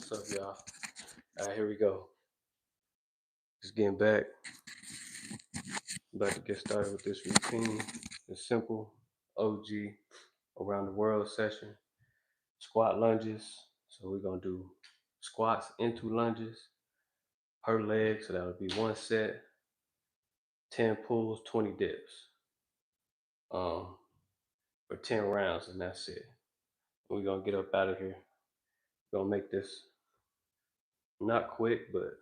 What's up, y'all? All right, here we go. Just getting back. About to get started with this routine. It's simple, OG, around the world session. Squat lunges. So we're gonna do squats into lunges per leg. So that would be 1 set, 10 pulls, 20 dips. For 10 rounds, and that's it. We're gonna get up out of here. We're gonna make this not quick, but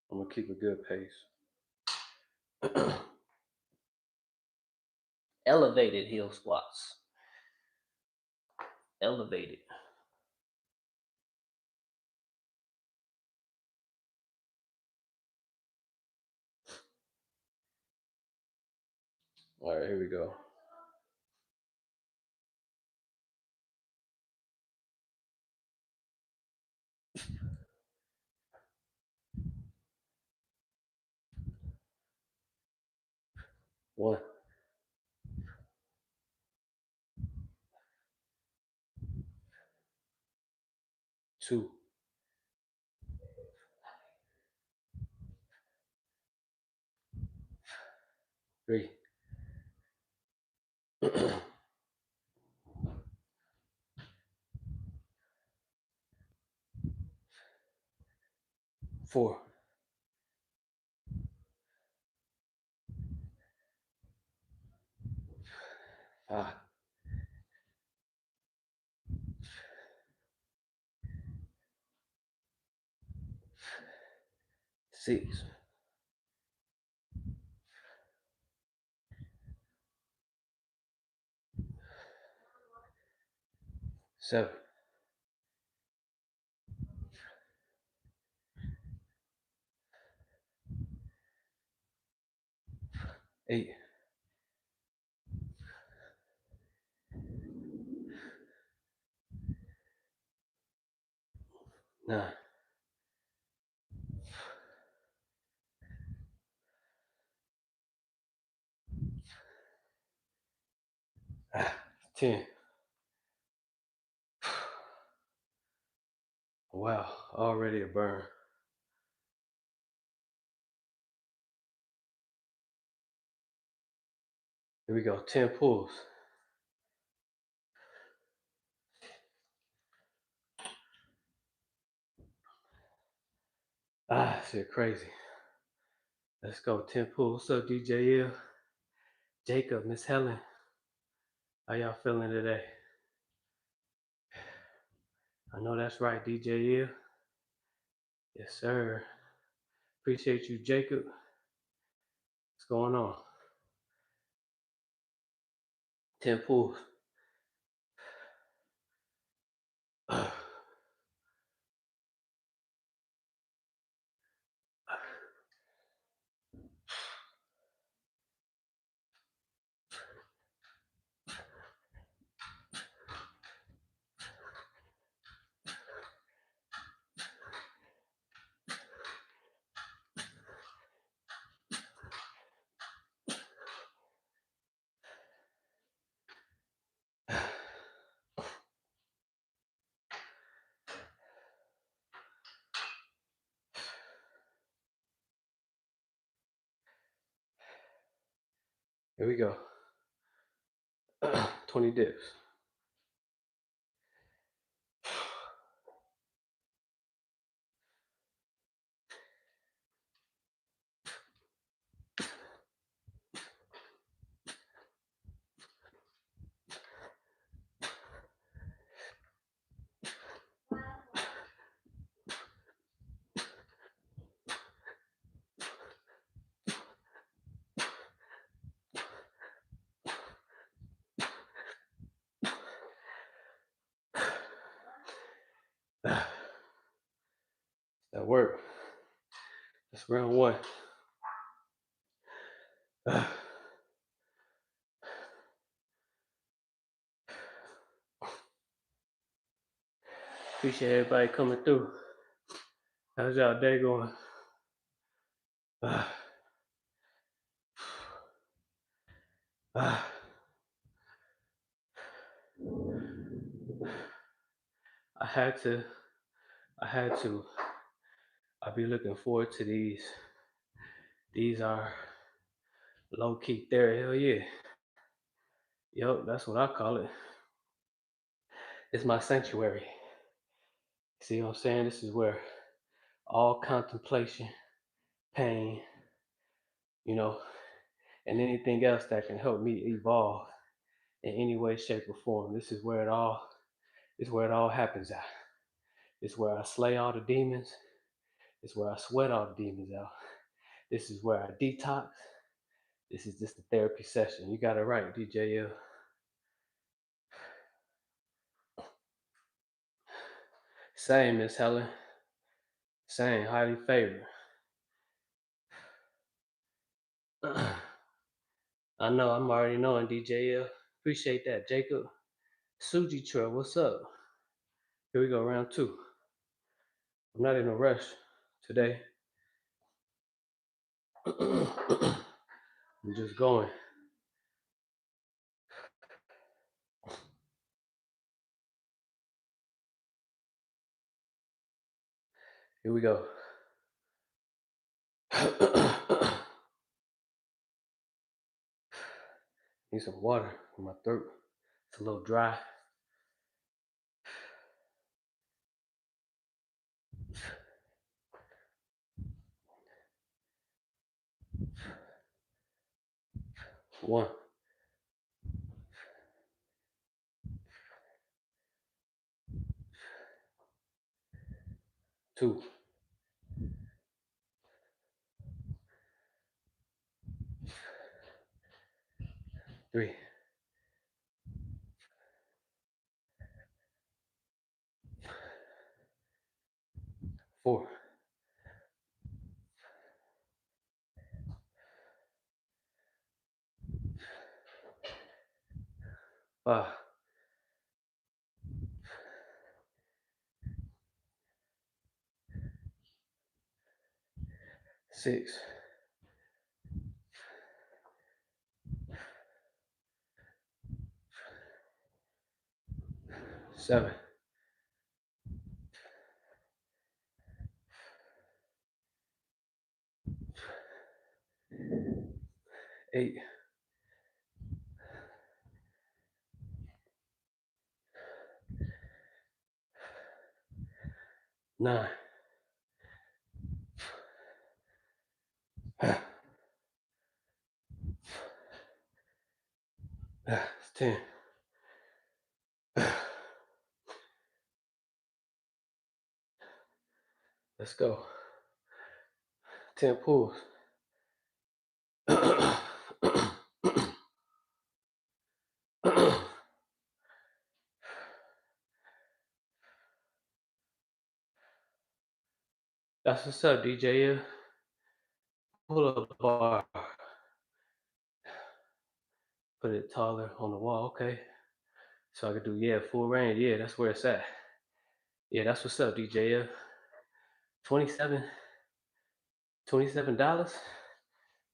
I'm gonna keep a good pace. Elevated heel squats. Elevated. All right, here we go. One, two, three, four, five, six, seven, eight, nine, 10. Wow, already a burn. Here we go, 10 pulls. Shit crazy. Let's go, 10 pulls. What's up, DJ L? Jacob, Miss Helen. How y'all feeling today? I know that's right, DJ L. Yes, sir. Appreciate you, Jacob. What's going on? 10 pulls. Here we go. 20 dips. That worked. That's round one. Appreciate everybody coming through. How's y'all day going? I had to I had to. I'll be looking forward to these. These are low key therapy. Hell yeah. Yup, that's what I call it. It's my sanctuary. See what I'm saying? This is where all contemplation, pain, you know, and anything else that can help me evolve in any way, shape, or form. This is where it all happens at. It's where I slay all the demons. It's where I sweat all the demons out. This is where I detox. This is just a therapy session. You got it right, DJL. Same, Miss Helen. Same, highly favored. I know, I'm already knowing, DJL. Appreciate that, Jacob. Suji Trail, what's up? Here we go, round two. I'm not in a rush today. I'm just going. Here we go. Need some water in my throat. It's a little dry. One. 2. 3. 4. 5. 6. 7. 8. 9. 10. Let's go. 10 pulls. That's what's up, DJ. Pull up bar. Put it taller on the wall. Okay. So I could do, yeah, full range. Yeah, that's where it's at. Yeah, that's what's up, DJ. $27.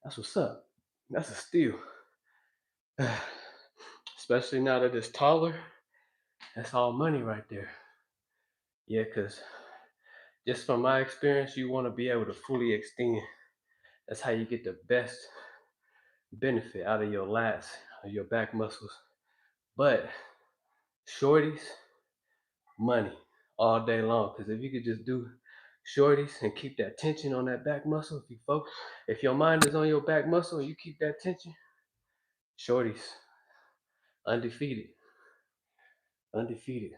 That's what's up. That's a steal. Especially now that it's taller. That's all money right there. Yeah, because just from my experience, you want to be able to fully extend. That's how you get the best benefit out of your lats or your back muscles. But shorties, money all day long. Because if you could just do shorties and keep that tension on that back muscle, if your mind is on your back muscle and you keep that tension, shorties, undefeated. Undefeated.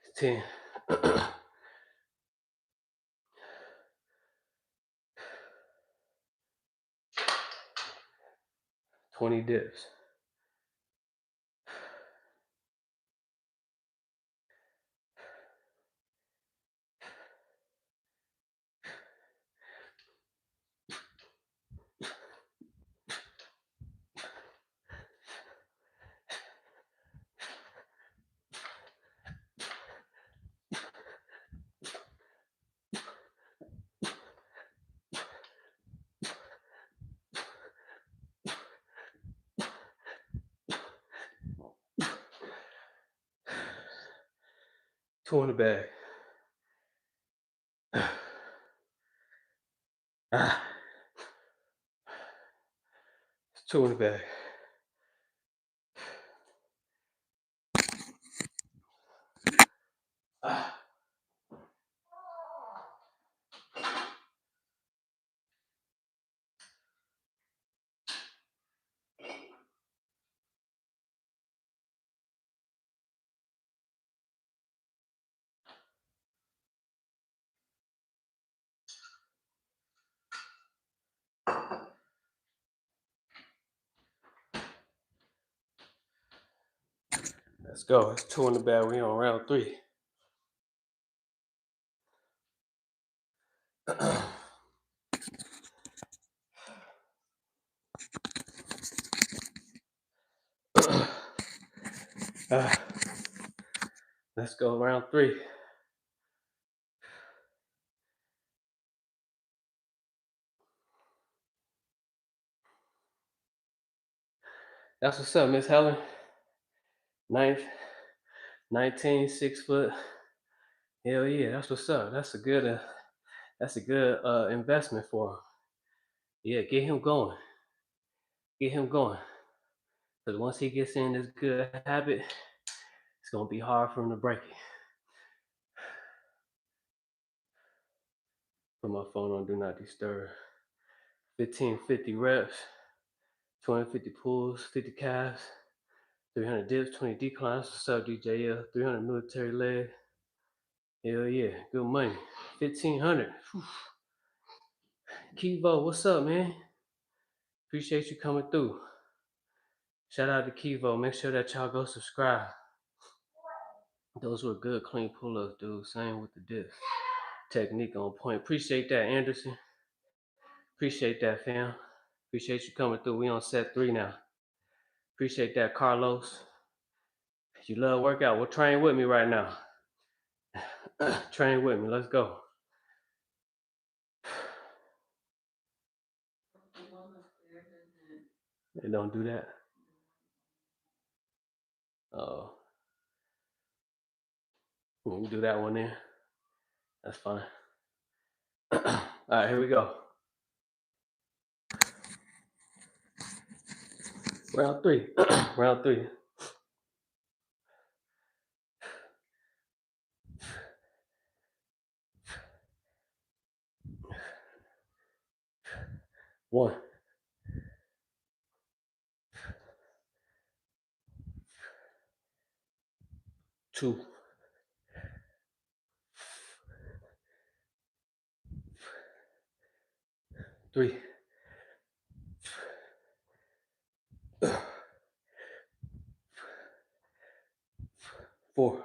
It's 10. 20 dips. 2 in the bag. It's 2 in the bag. Let's go. It's 2 in the bag. We on round 3. Let's go round 3. That's what's up, Miss Helen. 19, 6 foot. Hell yeah, that's what's up. That's a good investment for him. Yeah, get him going. Get him going. Because once he gets in this good habit, it's gonna be hard for him to break it. Put my phone on do not disturb. 1550 reps, 250 pulls, 50 calves, 300 dips, 20 declines. What's up, DJL? 300 military leg. Hell yeah, good money. 1500. Kivo, what's up, man? Appreciate you coming through. Shout out to Kivo. Make sure that y'all go subscribe. Those were good, clean pull-ups, dude. Same with the dips. Technique on point. Appreciate that, Anderson. Appreciate that, fam. Appreciate you coming through. We on set 3 now. Appreciate that, Carlos. You love workout. Well, train with me right now. Train with me. Let's go. They don't do that. Oh. We can do that one then. That's fine. All right, here we go. Round 3. Round 3. One. 2. 3. 4.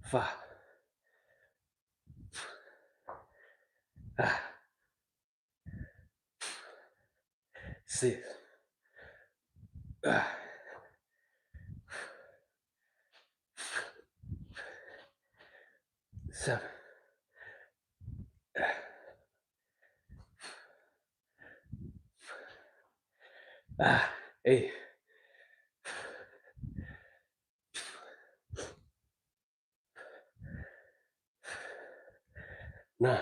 5. 6. 7. 8. 9.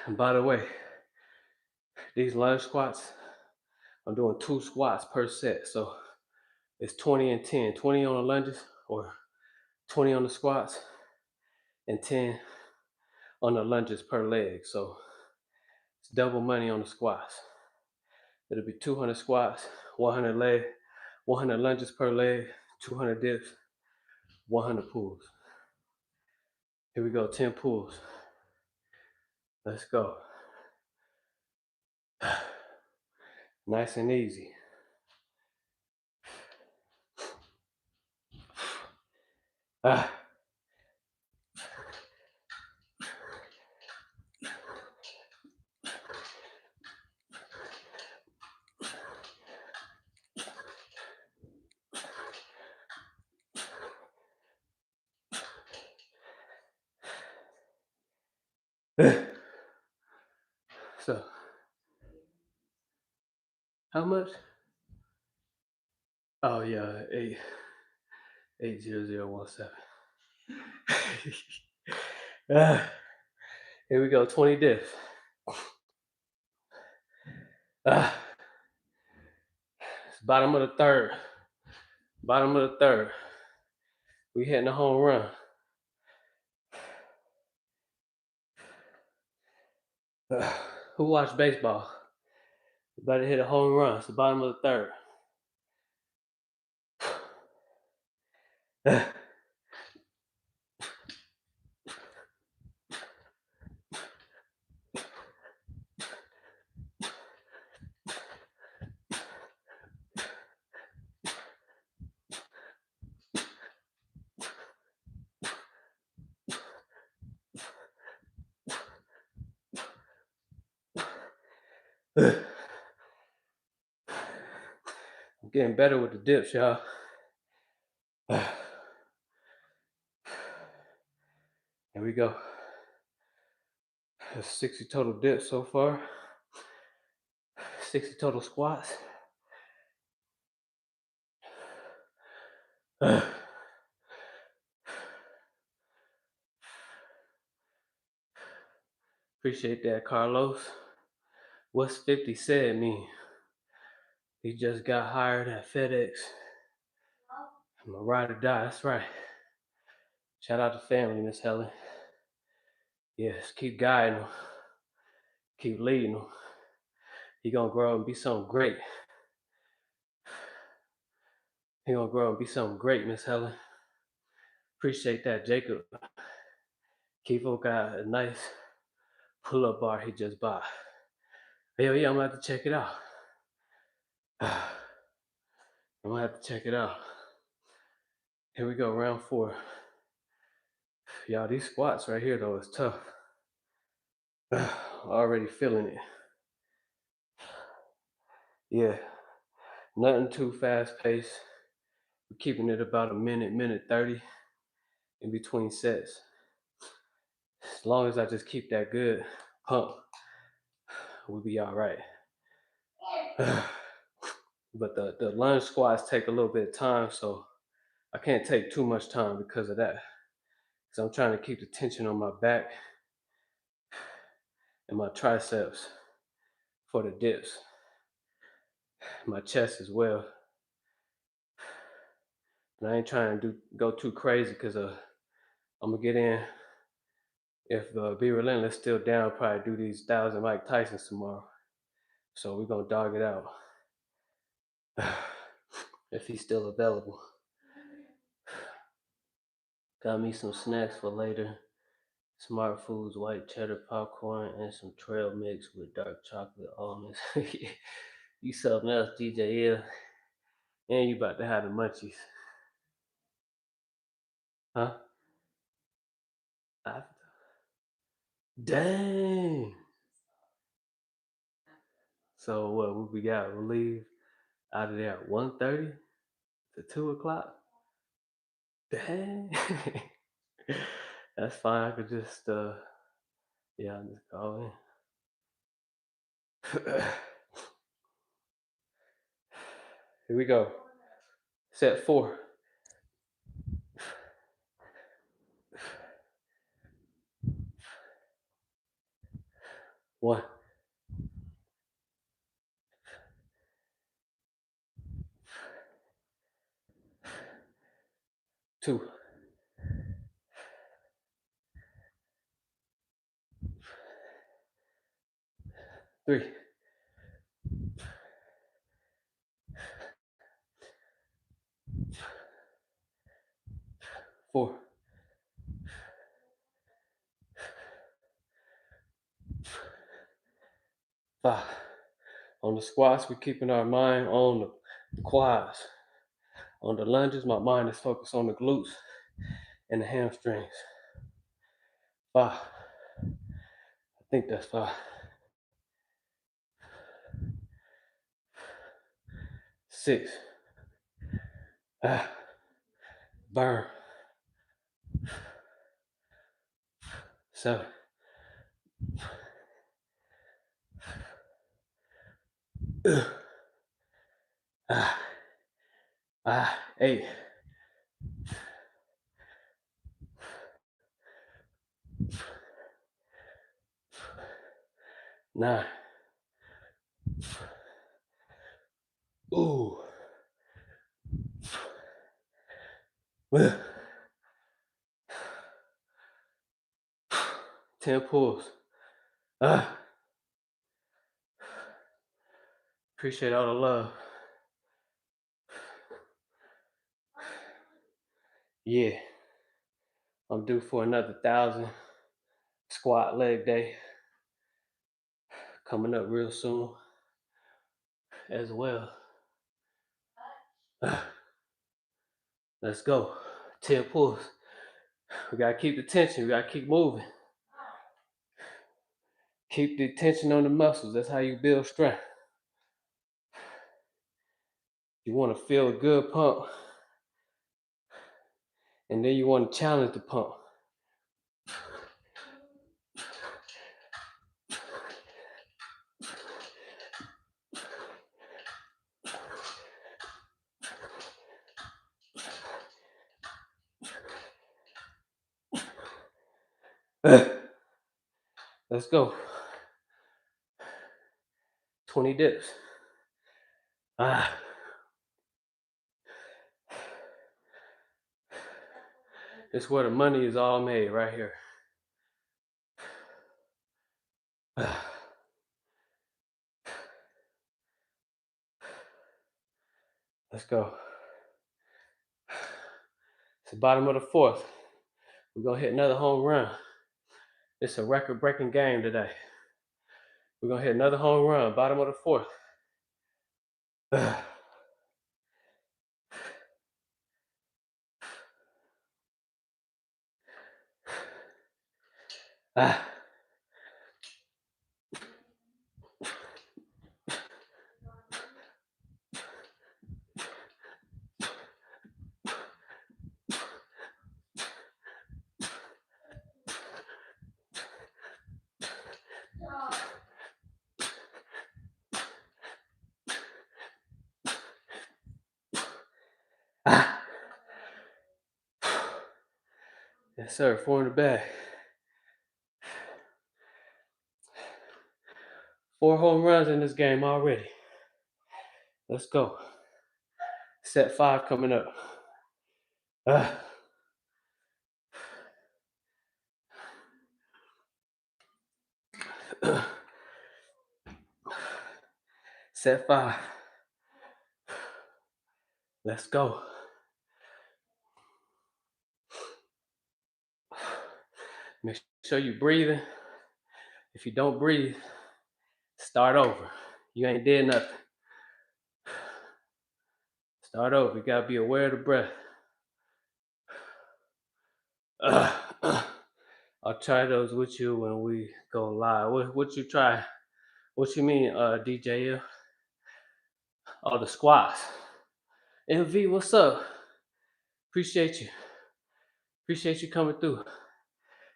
And by the way, these lunge squats, I'm doing 2 squats per set. So it's 20 and 10. 20 on the lunges or 20 on the squats and 10 on the lunges per leg. So it's double money on the squats. It'll be 200 squats, 100 leg, 100 lunges per leg, 200 dips, 100 pulls. Here we go, 10 pulls. Let's go. Nice and easy. So, how much? Oh yeah, 80017. Ah, here we go, 20 dips. Ah, it's bottom of the third. Bottom of the third. We hitting a home run. Who watched baseball? About to hit a home run. It's the bottom of the third. I'm getting better with the dips, y'all. Here we go. That's 60 total dips so far. 60 total squats. Appreciate that, Carlos. What's 50 said mean? He just got hired at FedEx. I'm a ride or die, that's right. Shout out to family, Miss Helen. Yes, keep guiding him. Keep leading him. He gonna grow up and be something great. He gonna grow up and be something great, Miss Helen. Appreciate that, Jacob. Kivo got a nice pull-up bar he just bought. Hell yeah, I'm gonna have to check it out. I'm gonna have to check it out. Here we go, round 4. Y'all, these squats right here though is tough. Already feeling it. Yeah, nothing too fast paced. We're keeping it about a minute 30 in between sets. As long as I just keep that good pump, we'll be all right. But the lunge squats take a little bit of time, so I can't take too much time because of that. So I'm trying to keep the tension on my back and my triceps for the dips. My chest as well. And I ain't trying to go too crazy because I'm gonna get in. If Be Relentless still down, probably do these 1,000 Mike Tysons tomorrow. So we're gonna dog it out. If he's still available. Got me some snacks for later. Smart Foods, white cheddar popcorn, and some trail mix with dark chocolate almonds. You something else, DJ L. And you about to have the munchies. Huh? Dang. So what we got? We'll leave out of there at 1:30 to 2 o'clock. Dang. That's fine. I could just yeah, I'll just go in. Here we go. Set 4. 1, 2, 3, 4, 5. On the squats, we're keeping our mind on the quads. On the lunges, my mind is focused on the glutes and the hamstrings. 5. I think that's 5. 6. Burn. 7. Ah, 8, 9. Ooh. 10 pulls. Appreciate all the love. Yeah, I'm due for another 1,000 squat leg day coming up real soon as well. Let's go. 10 pulls. We gotta keep the tension. We gotta keep moving. Keep the tension on the muscles. That's how you build strength. You want to feel a good pump, and then you want to challenge the pump. Let's go. 20 dips. It's where the money is all made, right here. Let's go. It's the bottom of the fourth. We're gonna hit another home run. It's a record-breaking game today. We're gonna hit another home run, bottom of the fourth. Yes, sir. 4 in the bag. 4 home runs in this game already. Let's go. Set 5 coming up. Set 5. Let's go. Make sure you're breathing. If you don't breathe, start over. You ain't did nothing. Start over. You gotta be aware of the breath. I'll try those with you when we go live. What you try? What you mean, DJ? Oh, the squats. MV, what's up? Appreciate you. Appreciate you coming through.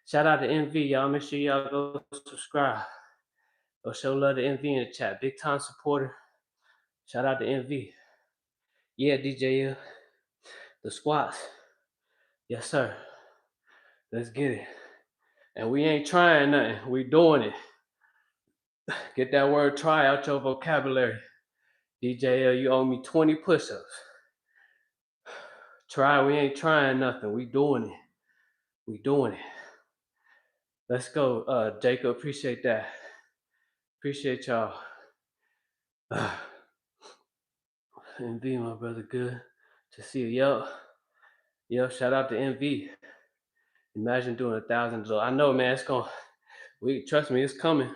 Shout out to MV, y'all. Make sure y'all go subscribe. Go show love to MV in the chat. Big time supporter. Shout out to MV. Yeah, DJ. The squats. Yes, sir. Let's get it. And we ain't trying nothing. We doing it. Get that word try out your vocabulary. DJ, you owe me 20 push-ups. Try, we ain't trying nothing. We doing it. We doing it. Let's go, Jacob. Appreciate that. Appreciate y'all. MV, my brother, good to see you. Yo, shout out to MV. Imagine doing 1,000. I know, man. It's going. Trust me, it's coming.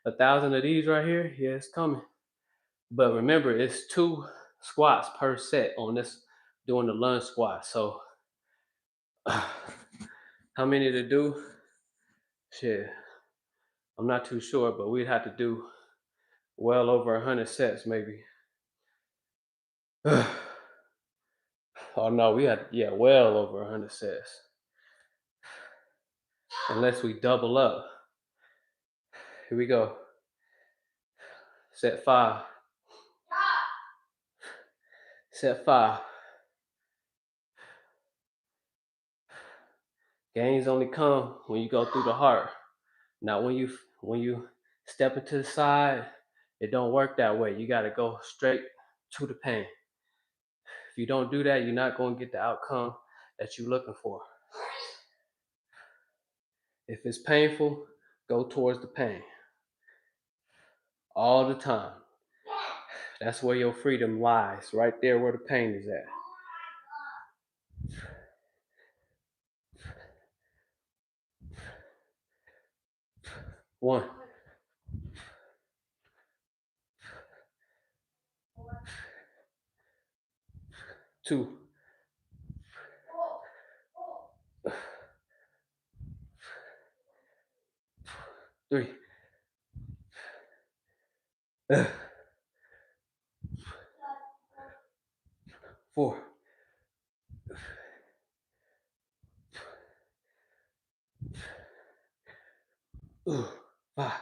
1,000 of these right here. Yeah, it's coming. But remember, it's 2 squats per set on this, doing the lunge squat. So, how many to do? Shit, I'm not too sure, but we'd have to do well over 100 sets, maybe. Oh no, we had well over 100 sets. Unless we double up. Here we go. Set 5. Set 5. Gains only come when you go through the heart. Now when you step into the side, it don't work that way. You gotta go straight to the pain. If you don't do that, you're not gonna get the outcome that you're looking for. If it's painful, go towards the pain. All the time. That's where your freedom lies, right there where the pain is at. One, two, three, 4, 5,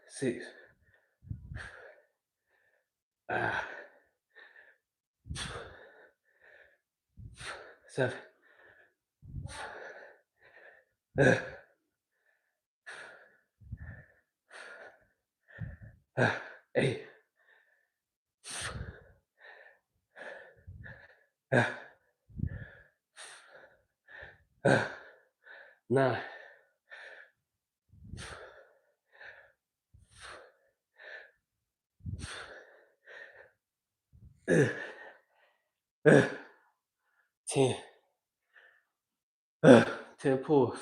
6, 7, 8, 9, 10. 10 pulls.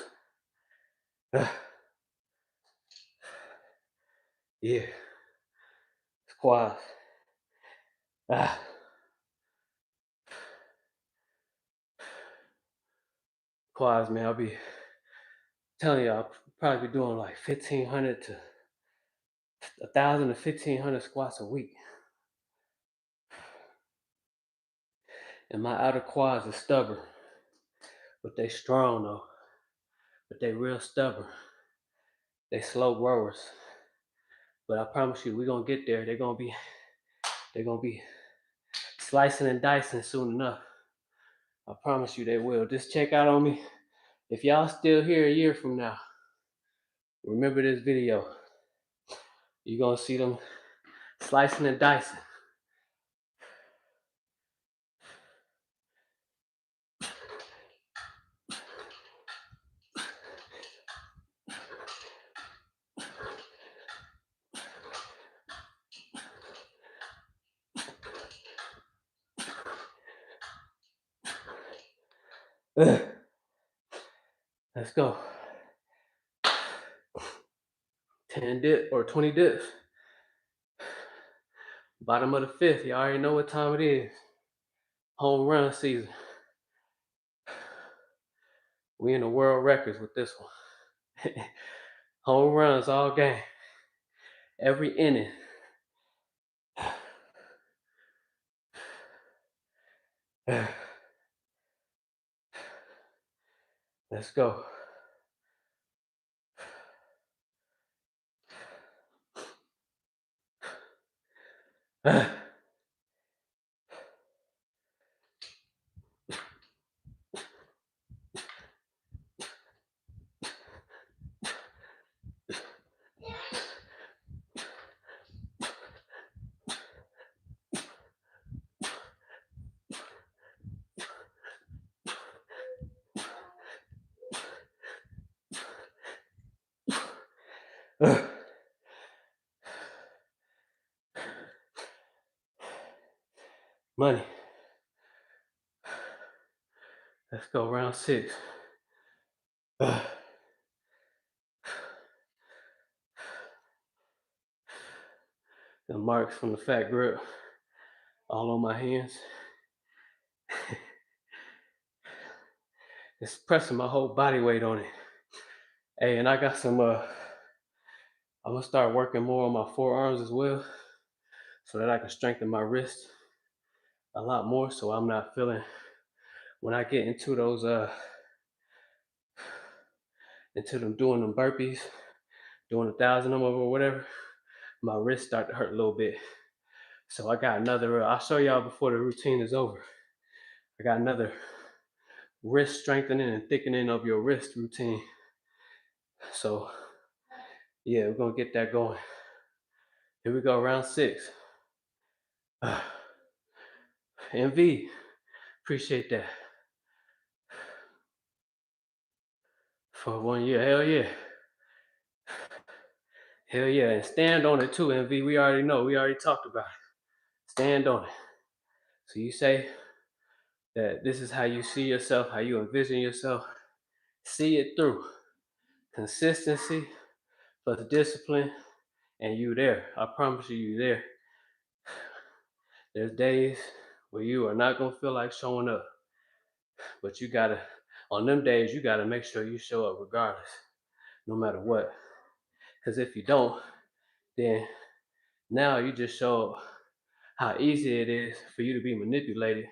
Yeah. Squats. Quads, man. I'll be telling you, I'll probably be doing like 1,500 to 1,000 to 1,500 squats a week. And my outer quads are stubborn. But they strong though. But they real stubborn. They slow growers. But I promise you, we're gonna get there. They're gonna be slicing and dicing soon enough. I promise you they will. Just check out on me. If y'all still here a year from now, remember this video. You're gonna see them slicing and dicing. Let's go. 10 dip or 20 dips. Bottom of the 5th. You already know what time it is. Home run season. We in the world records with this one. Home runs all game. Every inning. Let's go. Money. Let's go round 6. The marks from the fat grip all on my hands. It's pressing my whole body weight on it. Hey, and I got some, I'm gonna start working more on my forearms as well so that I can strengthen my wrist a lot more so I'm not feeling, when I get into those, into them doing them burpees, doing 1,000 of them or whatever, my wrist start to hurt a little bit. So I got another, I'll show y'all before the routine is over. I got another wrist strengthening and thickening of your wrist routine. So yeah, we're gonna get that going. Here we go, round 6. MV, appreciate that. For 1 year, hell yeah. Hell yeah, and stand on it too, MV. We already know, we already talked about it. Stand on it. So you say that this is how you see yourself, how you envision yourself. See it through. Consistency plus discipline, and you there. I promise you there. There's days where you are not gonna feel like showing up, but you gotta, on them days, you gotta make sure you show up regardless, no matter what. Because if you don't, then now you just show how easy it is for you to be manipulated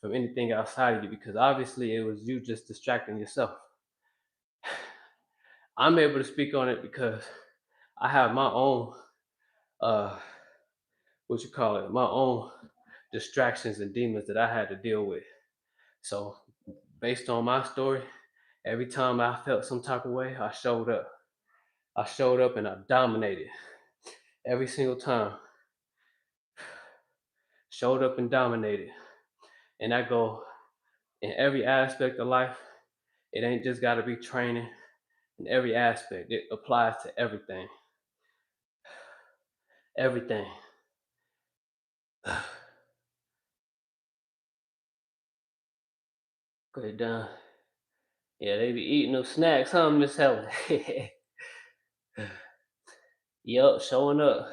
from anything outside of you, because obviously it was you just distracting yourself. I'm able to speak on it because I have my own uh what you call it, my own distractions and demons that I had to deal with. So based on my story, every time I felt some type of way, I showed up. I showed up and I dominated every single time. Showed up and dominated. And I go in every aspect of life. It ain't just got to be training. In every aspect, it applies to everything. Everything. Go ahead, done. Yeah, they be eating those snacks, huh, Miss Helen? Yup, showing up.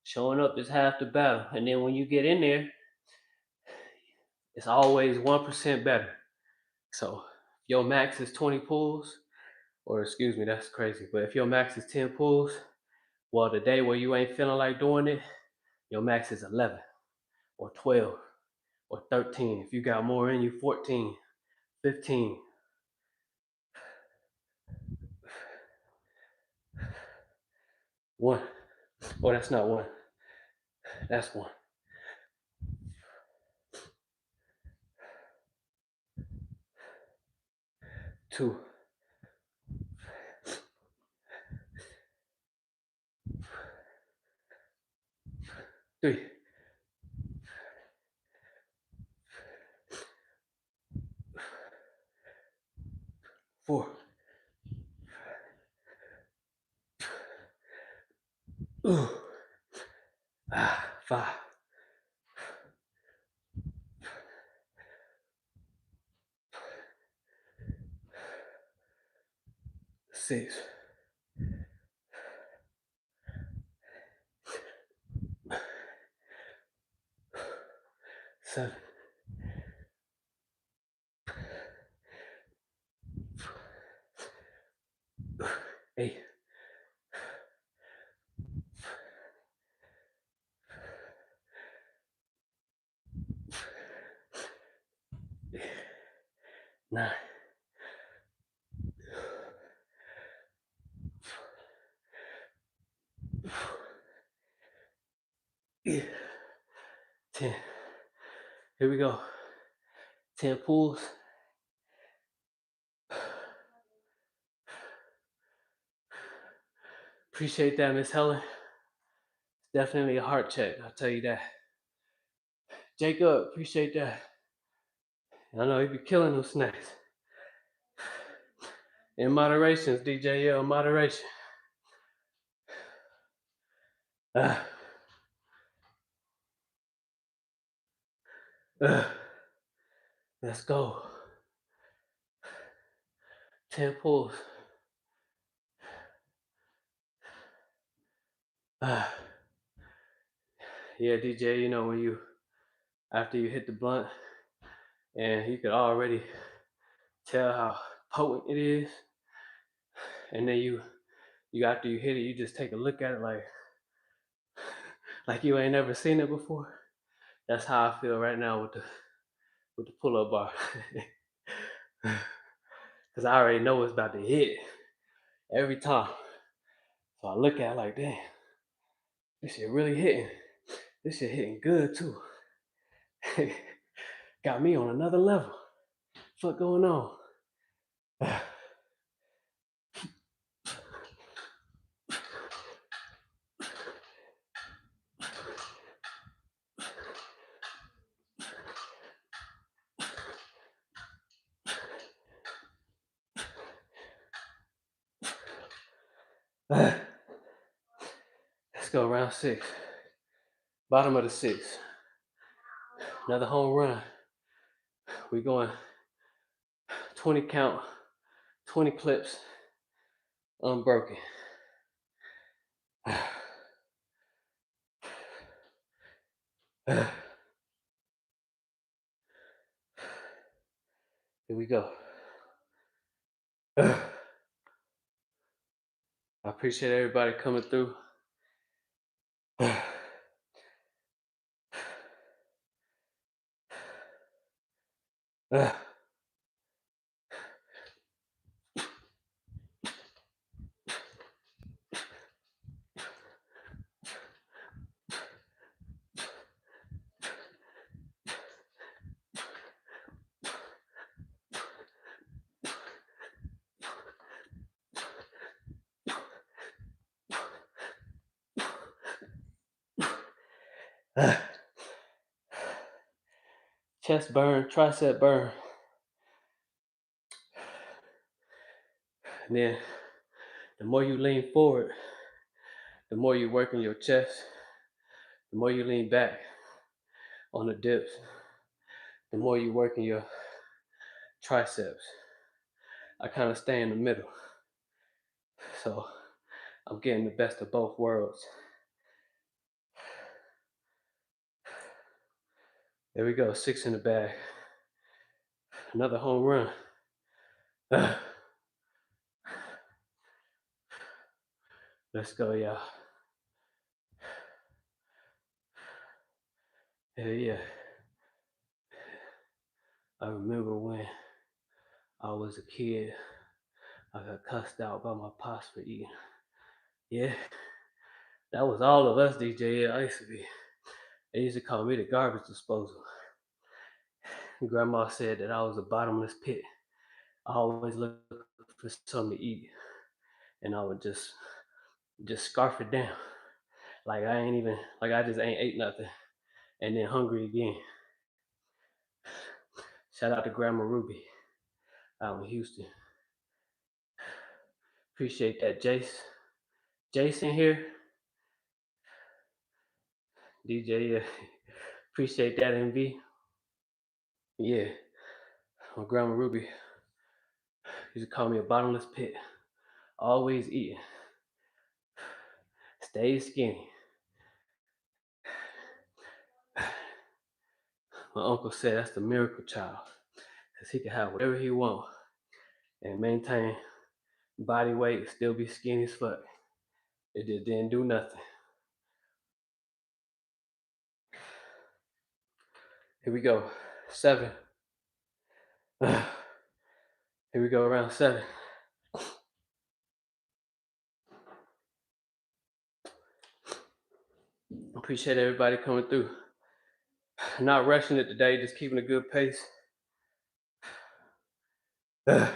Showing up is half the battle. And then when you get in there, it's always 1% better. So if your max is 20 pulls, or excuse me, that's crazy. But if your max is 10 pulls, well, the day where you ain't feeling like doing it, your max is 11 or 12 or 13. If you got more in you, 14, 15. One. Oh, that's not one. That's one. Two. Three. Four. Ooh. Ah, 5. 6. 7. 8. 9. 10. Here we go. 10 pulls. Appreciate that, Miss Helen. Definitely a heart check, I'll tell you that. Jacob, appreciate that. I know he be killing those snacks. In moderation, DJL, moderation. Let's go. 10 pulls. Yeah, DJ, you know, when you, after you hit the blunt, and you could already tell how potent it is, and then you after you hit it, you just take a look at it like you ain't never seen it before. That's how I feel right now with the pull-up bar. Cause I already know it's about to hit every time. So I look at it like, damn, this shit really hitting. This shit hitting good too. Got me on another level. Fuck going on? Let's go round 6. Bottom of the 6. Another home run. We going 20 count, 20 clips, unbroken. Here we go. I appreciate everybody coming through. Chest burn, tricep burn. And then the more you lean forward, the more you work in your chest, the more you lean back on the dips, the more you work in your triceps. I kind of stay in the middle. So I'm getting the best of both worlds. There we go, 6 in the bag. Another home run. Let's go, y'all. Hell yeah. I remember when I was a kid, I got cussed out by my pops for eating. Yeah, that was all of us, DJ. I used to be. They used to call me the garbage disposal. Grandma said that I was a bottomless pit. I always looked for something to eat, and I would just scarf it down, like I just ain't ate nothing, and then hungry again. Shout out to Grandma Ruby out in Houston. Appreciate that, Jace. Jason here. DJ, appreciate that, MV. Yeah, my Grandma Ruby used to call me a bottomless pit. Always eating. Stay skinny. My uncle said that's the miracle child, because he can have whatever he wants and maintain body weight, still be skinny as fuck. It just didn't do nothing. Here we go, 7. Here we go, around 7. Appreciate everybody coming through. Not rushing it today, just keeping a good pace. Man,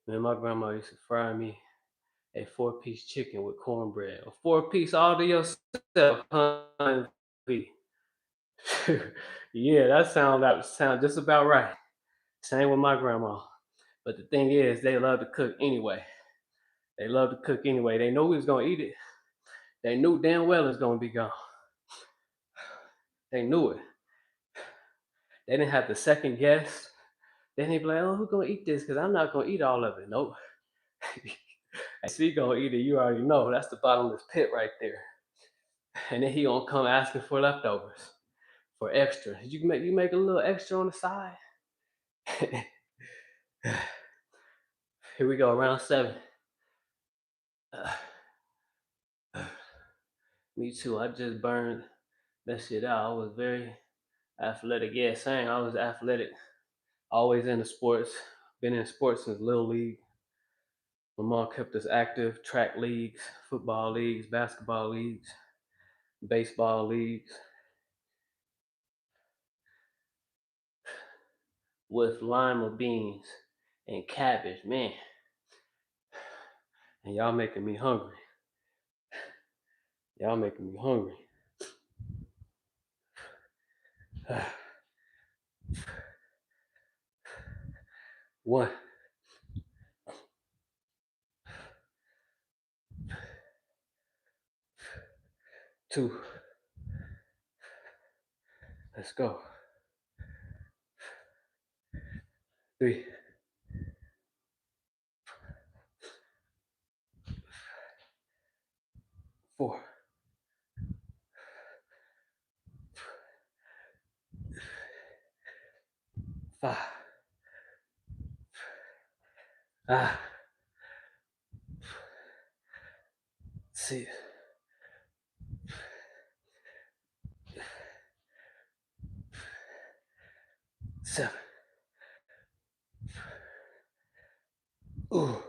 my grandma used to fry me a 4-piece chicken with cornbread. A 4-piece all to yourself, honey. Yeah, that sound just about right. Same with my grandma. But the thing is, they love to cook anyway. They love to cook anyway. They know we was gonna eat it. They knew damn well it's gonna be gone. They knew it. They didn't have to second guess. They didn't be like, oh, who's gonna eat this? Because I'm not gonna eat all of it. Nope. I see gonna eat it, you already know. That's the bottomless pit right there. And then he gonna come asking for leftovers, for extra. You make a little extra on the side? Here we go, round 7. Me too. I just burned that shit out. I was very athletic. Yeah, same. I was athletic. Always into sports. Been in sports since Little League. My mom kept us active, track leagues, football leagues, basketball leagues, baseball leagues, with lima beans and cabbage, man. And y'all making me hungry. Y'all making me hungry. One, two, let's go. 3, 4, 5, 6, 7, ooh,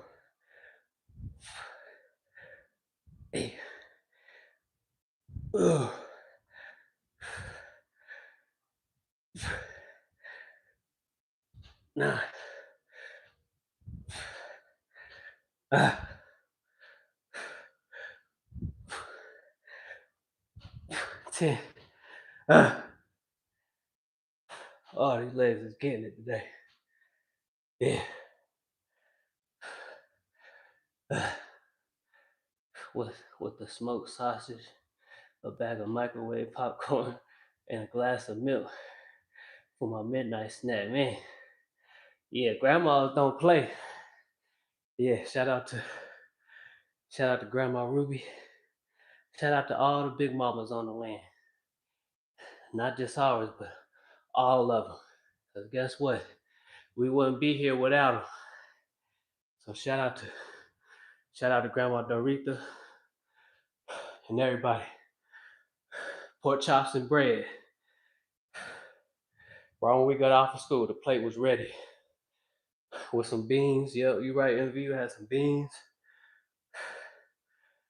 8, ooh, 9, 10. Oh, these legs is getting it today. Yeah. With the smoked sausage, a bag of microwave popcorn, and a glass of milk for my midnight snack, man. Yeah, grandmas don't play. Yeah, shout out to Grandma Ruby. Shout out to all the big mamas on the land. Not just ours, but all of them. Cause guess what? We wouldn't be here without them. So shout out to Grandma Dorita and everybody. Pork chops and bread. Right when we got off of school, the plate was ready. With some beans. Yep, you right, MV, you had some beans.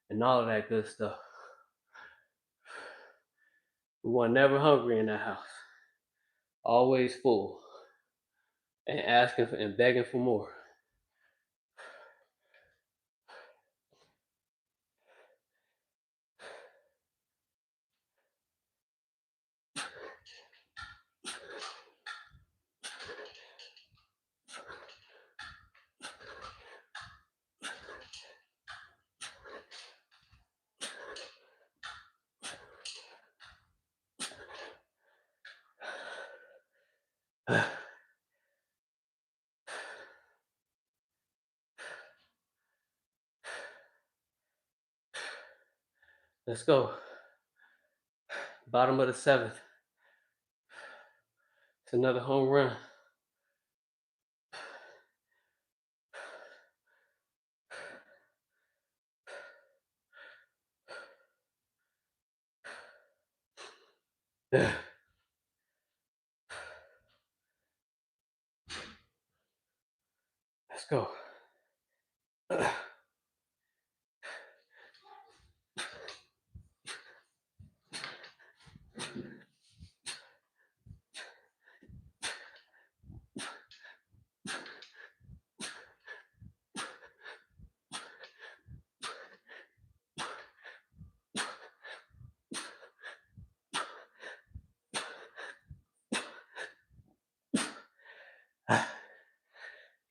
And all of that good stuff. We weren't never hungry in that house. Always full. And asking for and begging for more. Let's go. Bottom of the 7th. It's another home run. Let's go.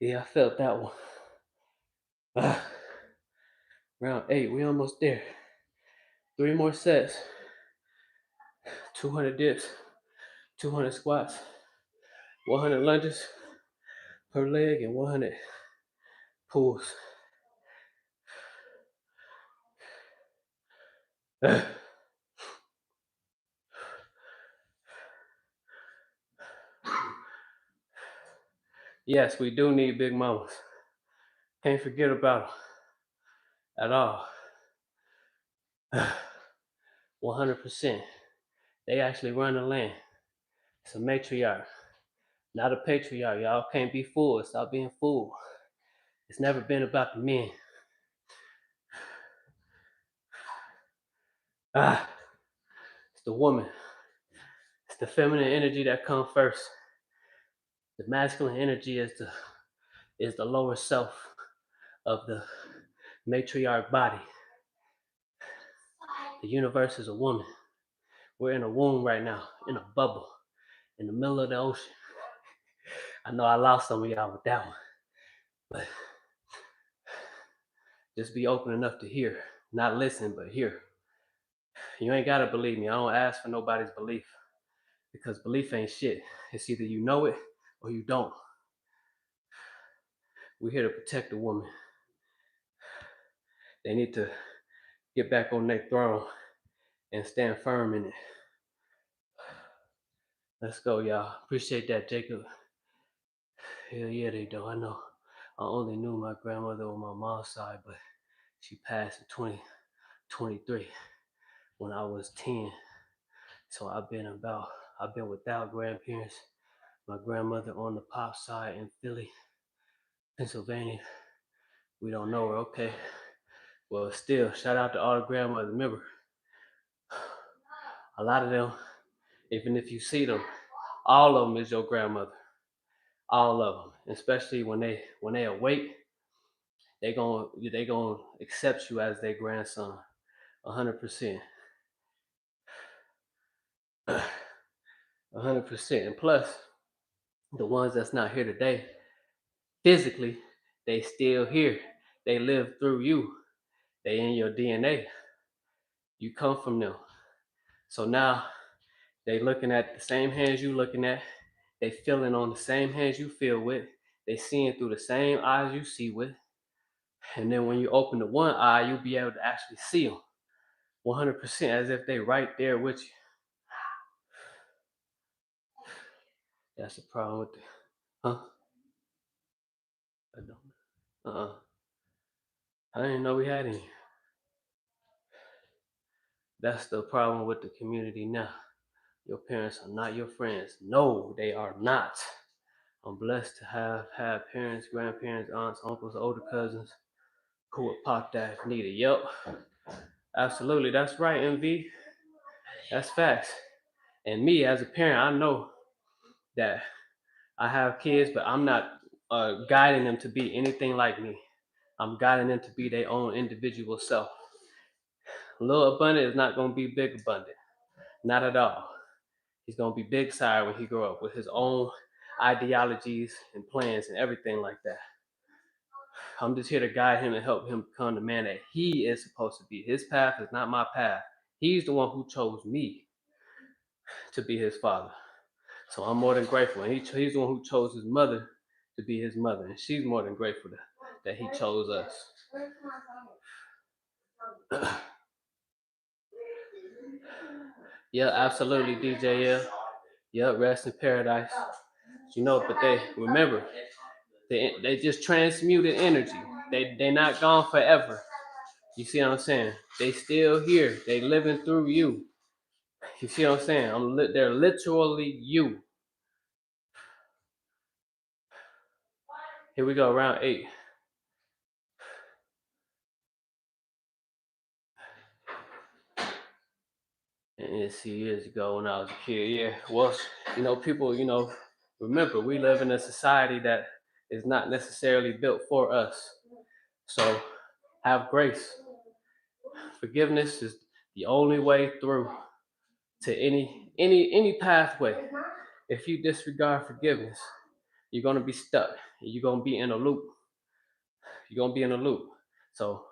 Yeah, I felt that one. Round 8, we almost there. 3 more sets. 200 dips, 200 squats, 100 lunges per leg, and 100 pulls. Yes, we do need big mamas. Can't forget about them at all. 100%. They actually run the land. It's a matriarch, Not a patriarch. Y'all can't be fooled. Stop being fooled. It's never been about the men. It's the woman. It's the feminine energy that comes first. The masculine energy is the lower self of the matriarch body. The universe is a woman. We're in a womb right now, in a bubble, in the middle of the ocean. I know I lost some of y'all with that one, but just be open enough to hear. Not listen, but hear. You ain't gotta believe me. I don't ask for nobody's belief, because belief ain't shit. It's either you know it or you don't. We're here to protect the woman. They need to get back on their throne and stand firm in it. Let's go, y'all. Appreciate that, Jacob. Hell yeah, they do. I know. I only knew my grandmother on my mom's side, but she passed in 2023 when I was 10. So I've been without grandparents. My grandmother on the pop side in Philly, Pennsylvania. We don't know her, okay. Well, still, shout out to all the grandmothers. Remember, a lot of them, even if you see them, all of them is your grandmother. All of them, especially when they awake, they gonna accept you as their grandson, 100%, 100%. And plus, the ones that's not here today, physically, they still here. They live through you. They in your DNA. You come from them. So now they looking at the same hands you looking at. They feeling on the same hands you feel with. They seeing through the same eyes you see with. And then when you open the one eye, you'll be able to actually see them 100%, as if they right there with you. That's the problem with huh? I don't. I didn't know we had any. That's the problem with the community now. Your parents are not your friends. No, they are not. I'm blessed to have parents, grandparents, aunts, uncles, older cousins who would pop that if needed. Yep. Absolutely. That's right, MV. That's facts. And me as a parent, I know that I have kids, but I'm not guiding them to be anything like me. I'm guiding them to be their own individual self. Little Abundant is not going to be Big Abundant. Not at all. He's going to be Big Sire when he grow up with his own ideologies and plans and everything like that. I'm just here to guide him and help him become the man that he is supposed to be. His path is not my path. He's the one who chose me to be his father. So I'm more than grateful. And he's the one who chose his mother to be his mother. And she's more than grateful that he chose us. Yeah, absolutely, DJ. Yeah, rest in paradise. You know, but they remember, they just transmuted energy. They not gone forever. You see what I'm saying? They still here. They living through you. You see what I'm saying? They're literally you. Here we go, round 8. And it's years ago when I was a kid. Yeah, well, people, remember, we live in a society that is not necessarily built for us. So have grace. Forgiveness is the only way through to any pathway. If you disregard forgiveness, you're gonna be stuck. You're gonna be in a loop. You're gonna be in a loop. So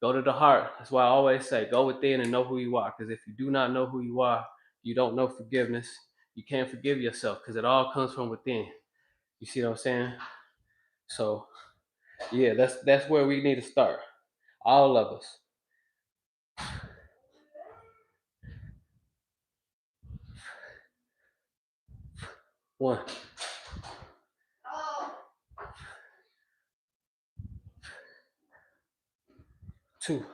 go to the heart. That's why I always say, go within and know who you are. Because if you do not know who you are, you don't know forgiveness. You can't forgive yourself because it all comes from within. You see what I'm saying? So yeah, that's where we need to start. All of us. 1, 2,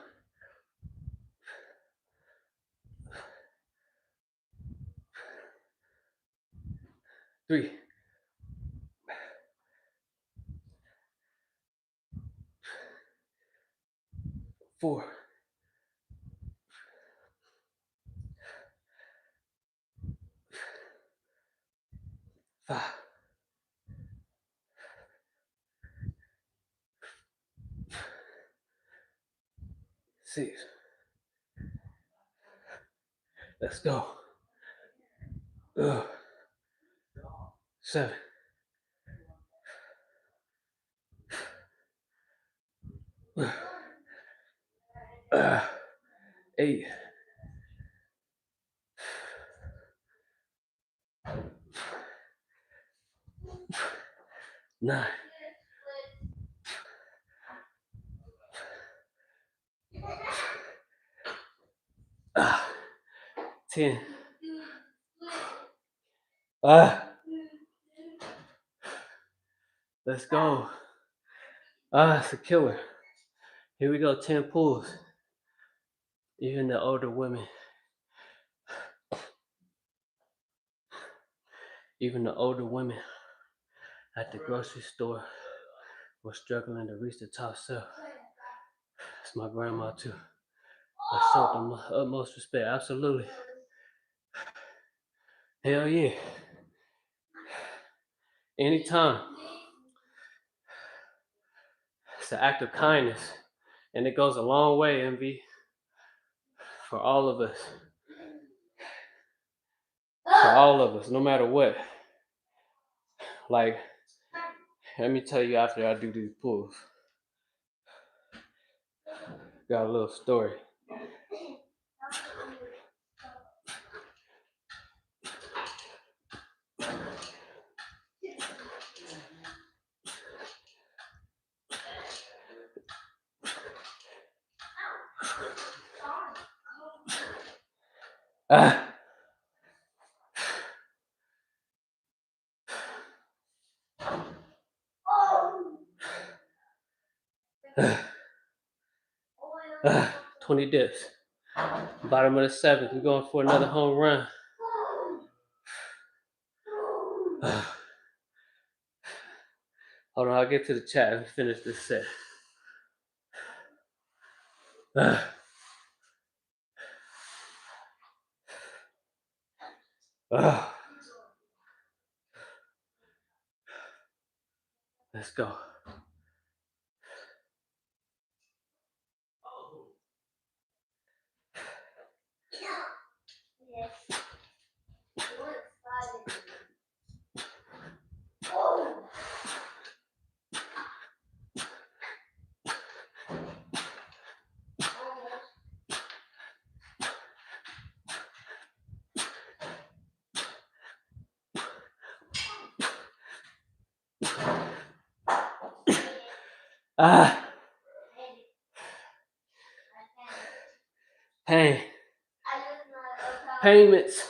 3, 4, 5, 6. Let's go. 7. 8. 9. 10. Let's go. It's a killer. Here we go, 10 pulls. Even the older women. Even the older women at the grocery store were struggling to reach the top shelf. It's my grandma too. I showed them my utmost respect. Absolutely. Hell yeah. Anytime. It's an act of kindness. And it goes a long way, MV. For all of us. For all of us, no matter what. Like, let me tell you after I do these pulls. Got a little story. Ah. 20 dips. Bottom of the 7th. We're going for another home run. Hold on, I'll get to the chat and finish this set. Let's go. Pain. Payments.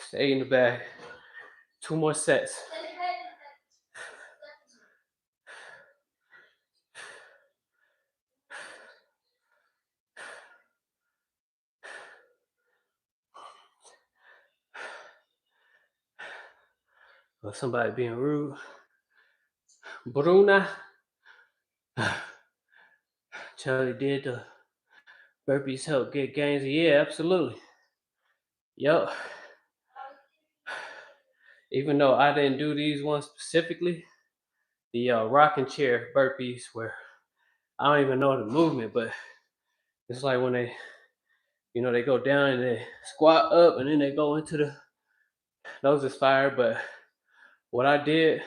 Stay in the bag. 2 more sets. Or somebody being rude. Bruna. Charlie did the burpees help get gains. Yeah, absolutely. Yup. Even though I didn't do these ones specifically, the rocking chair burpees where I don't even know the movement, but it's like when they, they go down and they squat up and then they go into the, those is fire. But what I did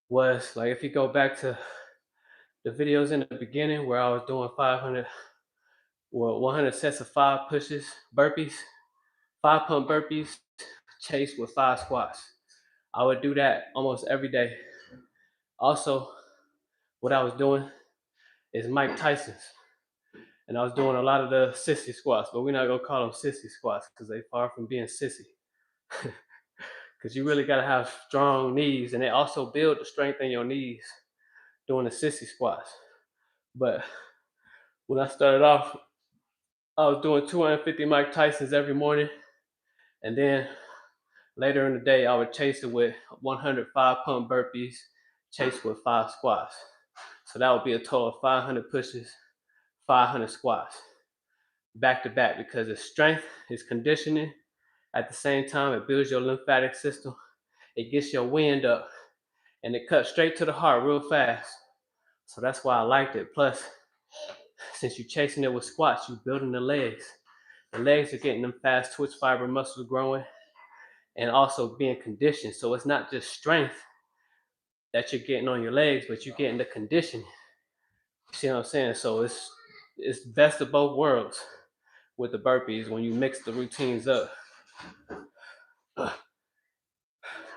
was, like, if you go back to the videos in the beginning where I was doing 100 sets of 5 pushes, burpees, 5 pump burpees, chased with 5 squats. I would do that almost every day. Also, what I was doing is Mike Tyson's. And I was doing a lot of the sissy squats, but we're not gonna call them sissy squats because they far from being sissy. Because you really gotta have strong knees, and they also build the strength in your knees doing the sissy squats. But when I started off, I was doing 250 Mike Tysons every morning, and then Later in the day, I would chase it with 105 pump burpees, chase with 5 squats. So that would be a total of 500 pushes, 500 squats, back to back, because it's strength, it's conditioning. At the same time, it builds your lymphatic system. It gets your wind up, and it cuts straight to the heart real fast. So that's why I liked it. Plus, since you're chasing it with squats, you're building the legs. The legs are getting them fast twitch fiber muscles growing and also being conditioned. So it's not just strength that you're getting on your legs, but you're getting the conditioning. You see what I'm saying? So it's best of both worlds with the burpees when you mix the routines up. You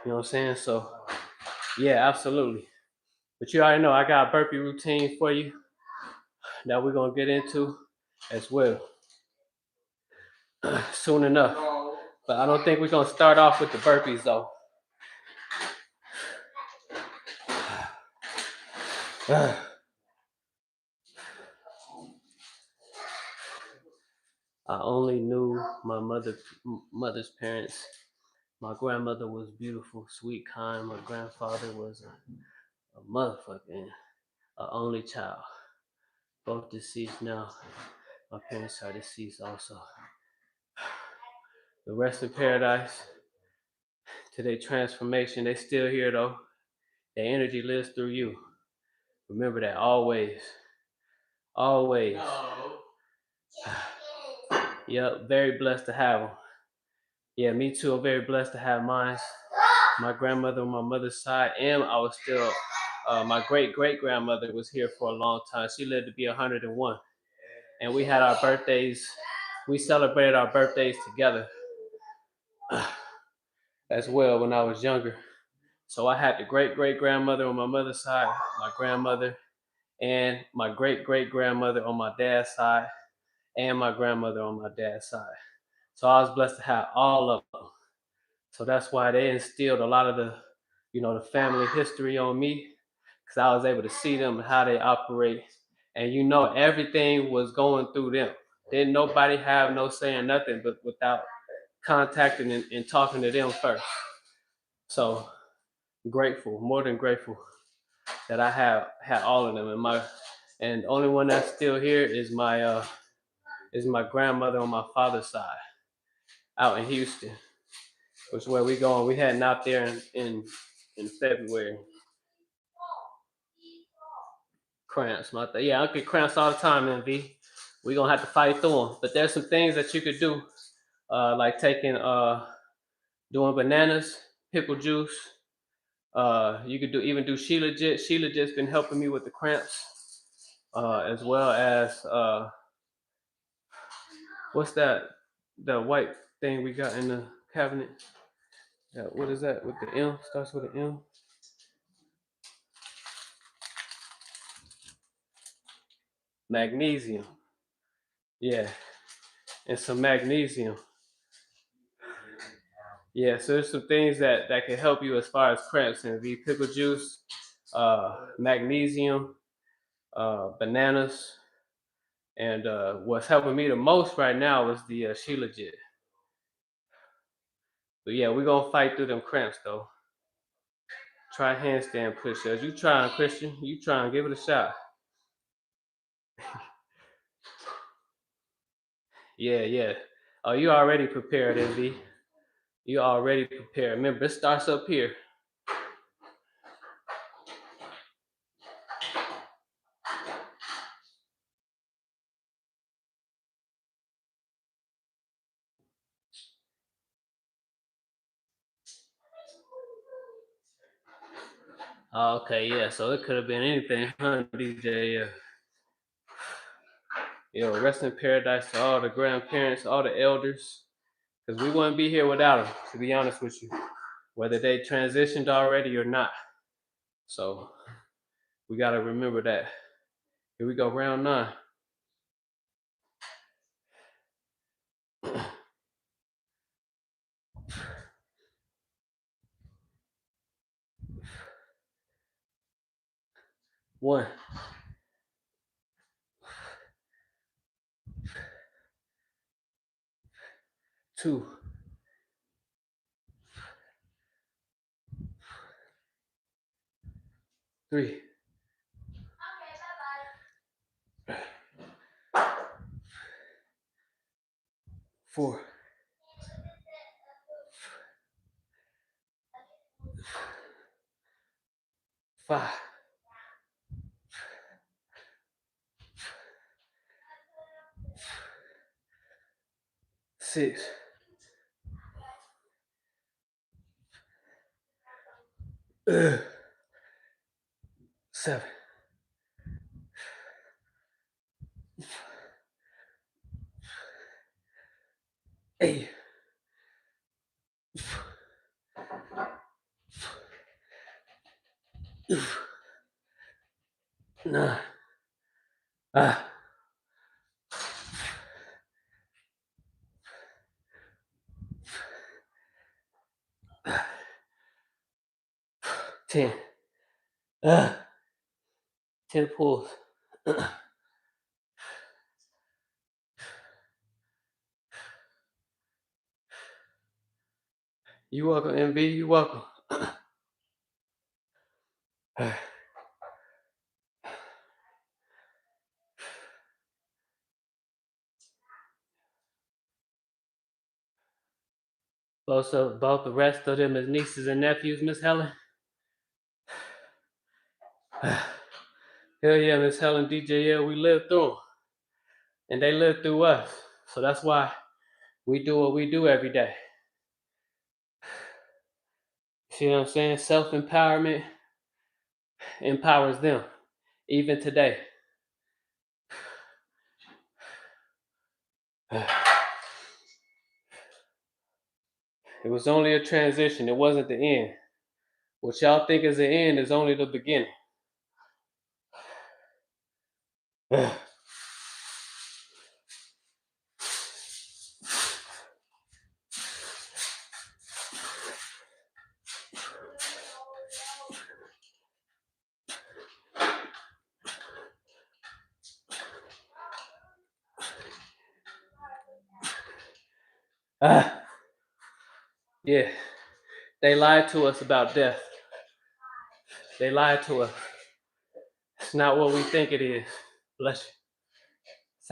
know what I'm saying? So yeah, absolutely. But you already know I got a burpee routine for you that we're gonna get into as well soon enough. But I don't think we're gonna start off with the burpees though. I only knew my mother's parents. My grandmother was beautiful, sweet, kind. My grandfather was a motherfucking only child. Both deceased now. My parents are deceased also. The rest in paradise to their transformation. They still here though. Their energy lives through you. Remember that always. Always. Yep, very blessed to have them. Yeah, me too. I'm very blessed to have mine. My grandmother on my mother's side, and I was still, my great-great-grandmother was here for a long time. She lived to be 101. And we had our birthdays, we celebrated our birthdays together as well when I was younger. So I had the great-great-grandmother on my mother's side, my grandmother, and my great-great-grandmother on my dad's side, and my grandmother on my dad's side. So I was blessed to have all of them. So that's why they instilled a lot of the, the family history on me, because I was able to see them and how they operate. And everything was going through them. Didn't nobody have no saying nothing but without contacting and talking to them first. So grateful, more than grateful that I have had all of them. And the only one that's still here is my grandmother on my father's side, out in Houston, which is where we going. We heading out there in February. Cramps, yeah, I get cramps all the time, MV. We gonna have to fight through them. But there's some things that you could do, like doing bananas, pickle juice. You could even do YellaChelly. YellaChelly's been helping me with the cramps, as well as what's that? The white thing we got in the cabinet. What is that with the M? Starts with an M. Magnesium. Yeah, and some magnesium. Yeah, so there's some things that can help you as far as cramps, and the pickle juice, magnesium, bananas, and what's helping me the most right now is the YellaChelly. But yeah, we're gonna fight through them cramps though. Try handstand push-ups. You trying, Christian? You trying? Give it a shot. Yeah, yeah. Oh, you already prepared, MV. You already prepared. Remember, it starts up here. Oh, okay, yeah. So it could have been anything, huh, DJ? Rest in paradise to all the grandparents, all the elders, because we wouldn't be here without them, to be honest with you, whether they transitioned already or not. So we got to remember that. Here we go, round 9. One, 2, 3, 4, 5, 6, 7, 8, 9, 10. 10 pulls. You welcome, MB. You welcome. Both the rest of them as nieces and nephews, Miss Helen. Hell yeah, Miss Helen, DJ, yeah, we lived through them. And they lived through us. So that's why we do what we do every day. See what I'm saying? Self-empowerment empowers them, even today. It was only a transition. It wasn't the end. What y'all think is the end is only the beginning. Yeah, they lied to us about death. They lied to us. It's not what we think it is. Bless you.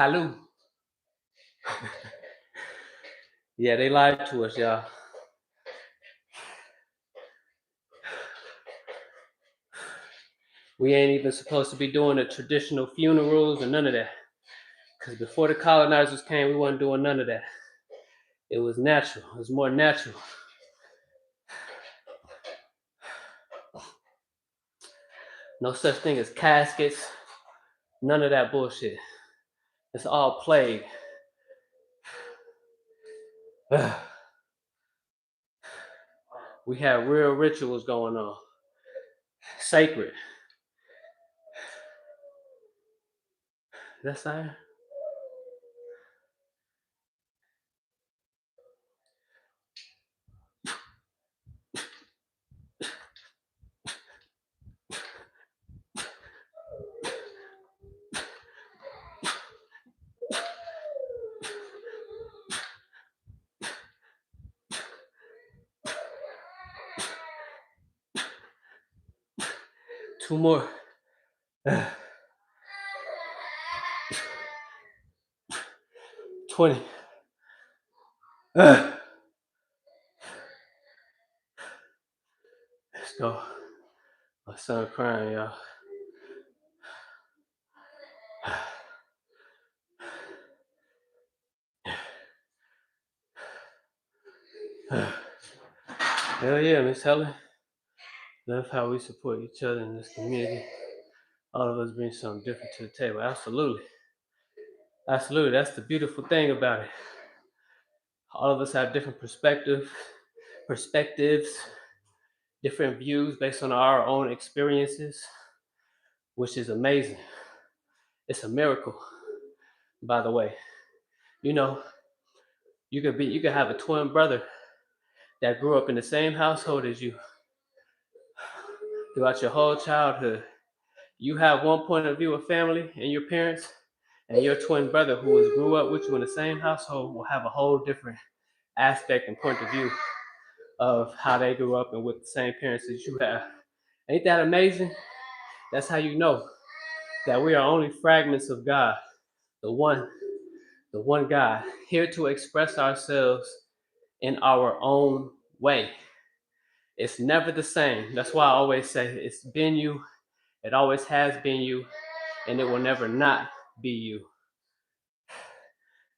Salud. Yeah, they lied to us, y'all. We ain't even supposed to be doing the traditional funerals and none of that. Because before the colonizers came, we wasn't doing none of that. It was natural. It was more natural. No such thing as caskets. None of that bullshit. It's all played. We have real rituals going on. Sacred. That's all right. 2 more. 20. Let's go. My son crying, y'all. Hell yeah, Miss Helen. That's how we support each other in this community. All of us bring something different to the table. Absolutely. Absolutely. That's the beautiful thing about it. All of us have different perspectives, different views based on our own experiences, which is amazing. It's a miracle, by the way. You know, you could have a twin brother that grew up in the same household as you throughout your whole childhood. You have one point of view of family and your parents, and your twin brother who grew up with you in the same household will have a whole different aspect and point of view of how they grew up and with the same parents as you have. Ain't that amazing? That's how you know that we are only fragments of God, the one, the one God, here to express ourselves in our own way. It's never the same. That's why I always say it's been you, it always has been you, and it will never not be you.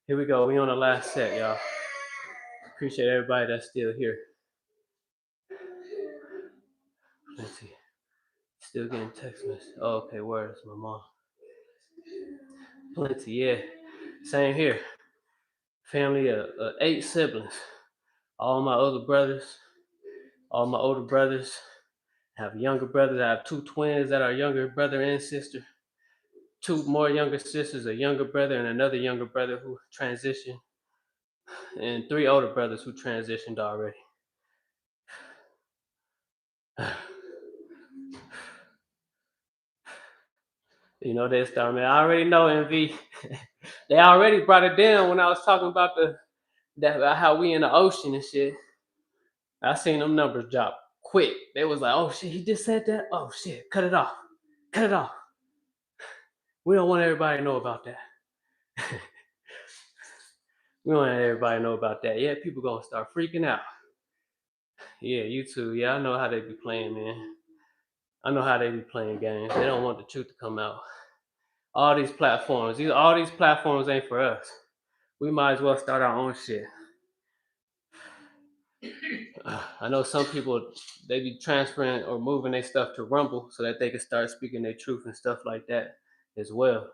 Here we go. We on the last set, y'all. Appreciate everybody that's still here. Let's see. Still getting text messages. Oh, okay, where's my mom? Plenty, yeah. Same here. Family of 8 siblings. All my older brothers, all my older brothers. I have younger brothers. I have 2 twins that are younger brother and sister. 2 more younger sisters, a younger brother and another younger brother who transitioned, and 3 older brothers who transitioned already. You know this stuff, man. I already know MV. They already brought it down when I was talking about how we in the ocean and shit. I seen them numbers drop quick. They was like, oh shit, he just said that? Oh shit, cut it off. Cut it off. We don't want everybody to know about that. We don't want everybody to know about that. Yeah, people gonna start freaking out. Yeah, you too. Yeah, I know how they be playing, man. I know how they be playing games. They don't want the truth to come out. All these platforms ain't for us. We might as well start our own shit. I know some people, they be transferring or moving their stuff to Rumble so that they can start speaking their truth and stuff like that as well.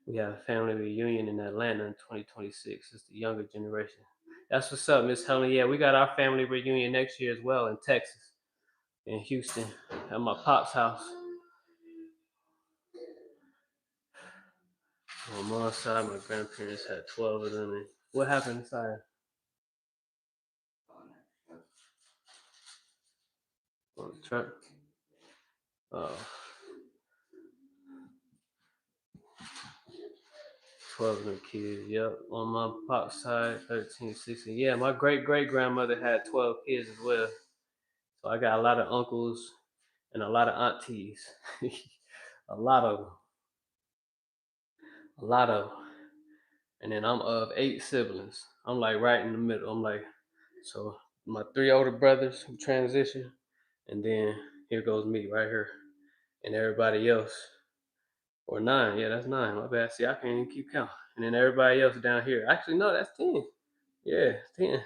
We have a family reunion in Atlanta in 2026. It's the younger generation. That's what's up, Miss Helen. Yeah, we got our family reunion next year as well in Texas, in Houston, at my pop's house. On my side, my grandparents had 12 of them. And what happened inside? On the truck? Oh. 12 of them kids, yep. On my pop's side, 13, 16. Yeah, my great-great-grandmother had 12 kids as well. So I got a lot of uncles and a lot of aunties. A lot of them. A lot of them. And then I'm of 8 siblings. I'm like right in the middle. I'm like, so my 3 older brothers who transitioned, and then here goes me right here. And everybody else, or 9, yeah, that's 9. My bad. See, I can't even keep count. And then everybody else down here. Actually, no, that's 10. Yeah, 10.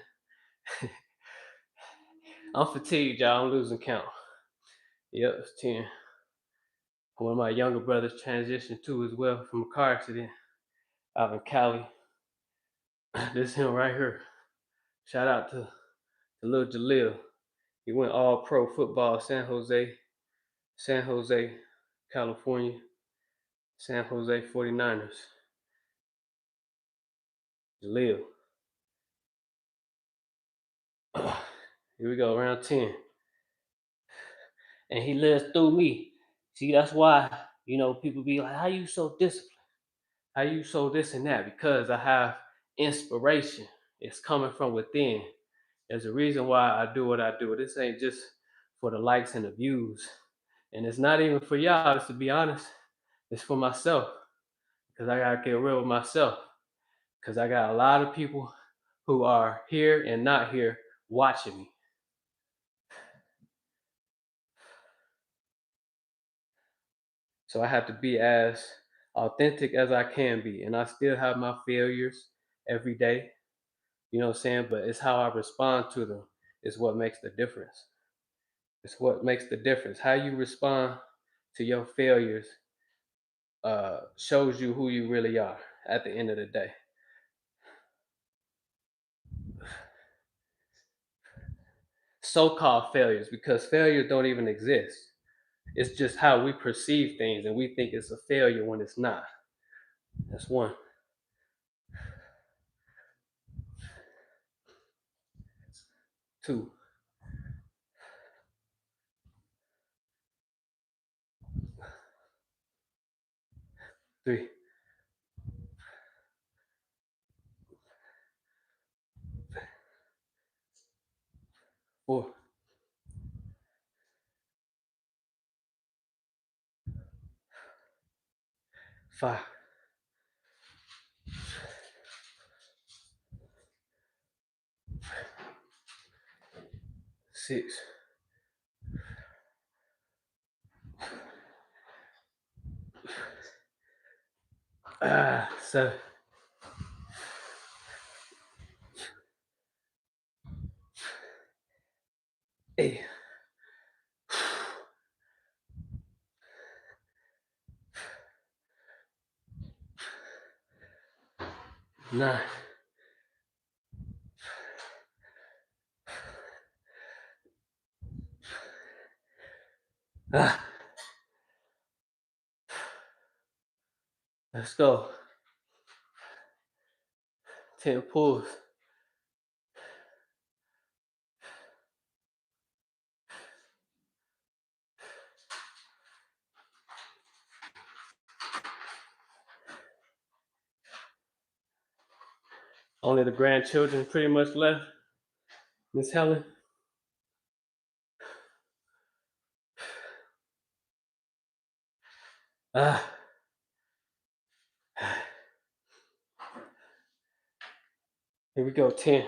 I'm fatigued, y'all. I'm losing count. Yep, it's 10. One of my younger brothers transitioned too as well from a car accident out in Cali. This is him right here. Shout out to little Jalil. He went all pro football, San Jose, California, San Jose 49ers. Jalil. Here we go, round 10. And he lives through me. See, that's why, people be like, how you so disciplined? How you so this and that? Because I have inspiration. It's coming from within. There's a reason why I do what I do. This ain't just for the likes and the views. And it's not even for y'all, just to be honest. It's for myself. Because I gotta get real with myself. Because I got a lot of people who are here and not here watching me. So I have to be as authentic as I can be. And I still have my failures every day. You know what I'm saying? But it's how I respond to them is what makes the difference. It's what makes the difference. How you respond to your failures shows you who you really are at the end of the day. So-called failures, because failures don't even exist. It's just how we perceive things, and we think it's a failure when it's not. That's one. 2. 3. 4. 5, 6, 7, 8, 9, let's go. 10 pulls. Only the grandchildren pretty much left. Miss Helen. Here we go, 10.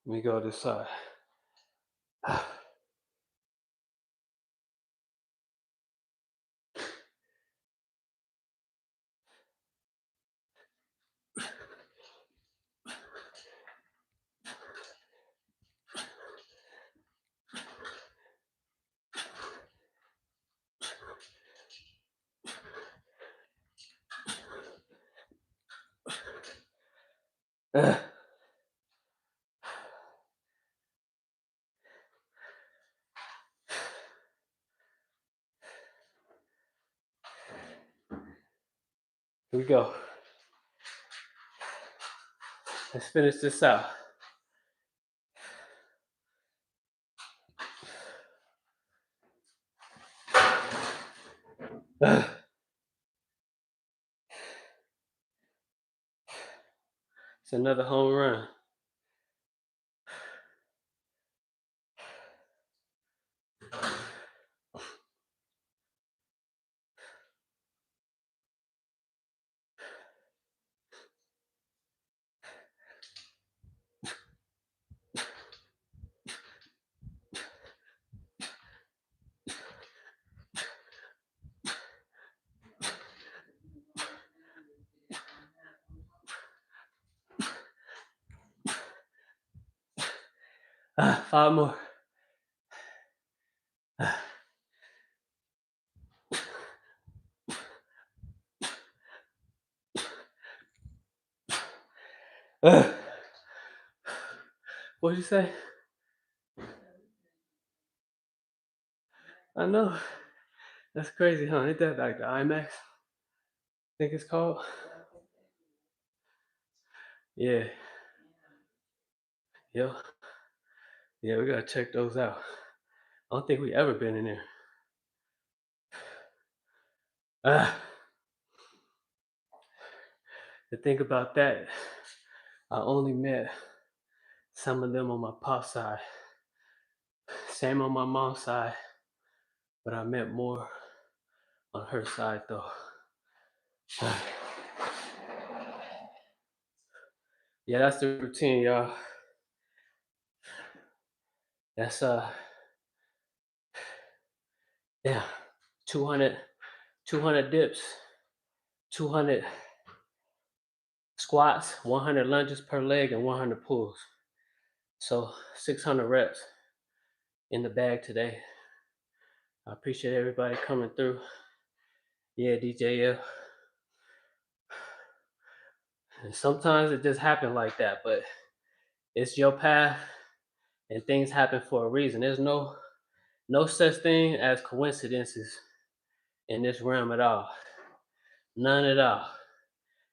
Let me go this side. Here we go. Let's finish this out. It's another home run. Five more. What'd you say? I know. That's crazy, huh? Ain't that like the IMAX? I think it's called. Yeah. Yeah. Yeah, we gotta check those out. I don't think we ever been in there. To think about that, I only met some of them on my pop side. Same on my mom's side, but I met more on her side though. Yeah, that's the routine, y'all. That's yeah, 200 dips, 200 squats, 100 lunges per leg, and 100 pulls. So 600 reps in the bag today. I appreciate everybody coming through. Yeah, DJF. And sometimes it just happens like that, but it's your path and things happen for a reason. There's no such thing as coincidences in this realm at all. None at all.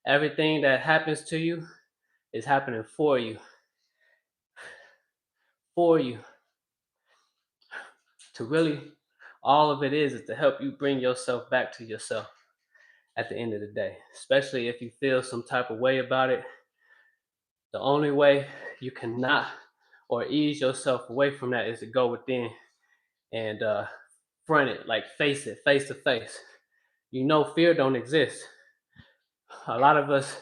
Everything that happens to you is happening for you. For you. To really, all of it is to help you bring yourself back to yourself at the end of the day. Especially if you feel some type of way about it. The only way you cannot or ease yourself away from that is to go within and front it, like face it, face to face. You know, fear don't exist. A lot of us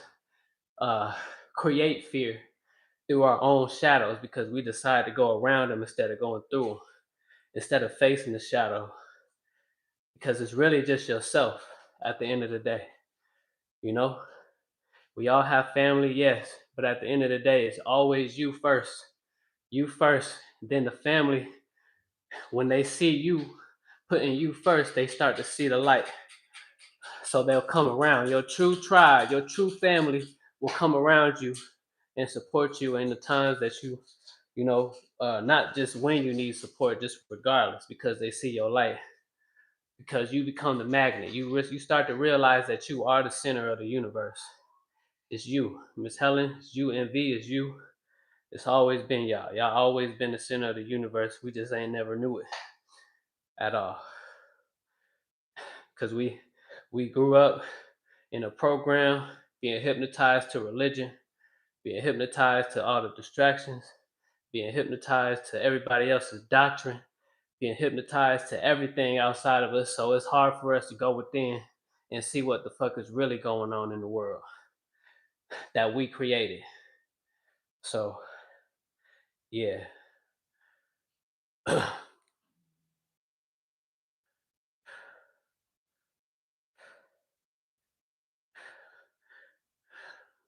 uh, create fear through our own shadows because we decide to go around them instead of going through them, instead of facing the shadow, because it's really just yourself at the end of the day. You know, we all have family, yes, but at the end of the day, it's always you first. You first, then the family. When they see you putting you first, they start to see the light. So they'll come around. Your true tribe, your true family will come around you and support you in the times that not just when you need support, just regardless, because they see your light. Because you become the magnet. You start to realize that you are the center of the universe. It's you, Miss Helen. It's you, MV. It's you. It's always been y'all. Y'all always been the center of the universe. We just ain't never knew it at all. Cause we grew up in a program being hypnotized to religion, being hypnotized to all the distractions, being hypnotized to everybody else's doctrine, being hypnotized to everything outside of us. So it's hard for us to go within and see what the fuck is really going on in the world that we created. So yeah.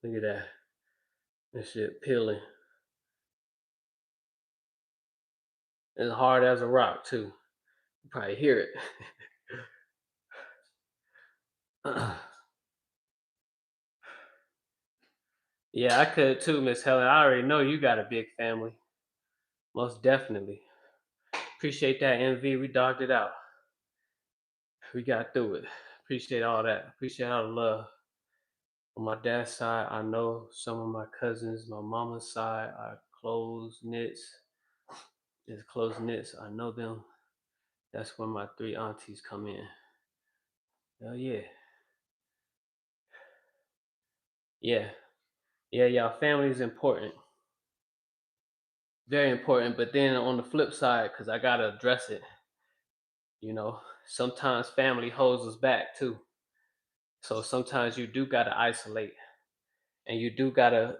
Look at that. This shit peeling. It's hard as a rock too. You probably hear it. Yeah, I could too, Miss Helen. I already know you got a big family. Most definitely. Appreciate that, MV. We dogged it out. We got through it. Appreciate all that. Appreciate all the love. On my dad's side, I know some of my cousins. My mama's side are close knits. Is close knits. I know them. That's where my three aunties come in. Hell yeah. Yeah. Yeah, y'all. Family is important. Very important. But then on the flip side, because I gotta address it, sometimes family holds us back too. So sometimes you do gotta isolate, and you do gotta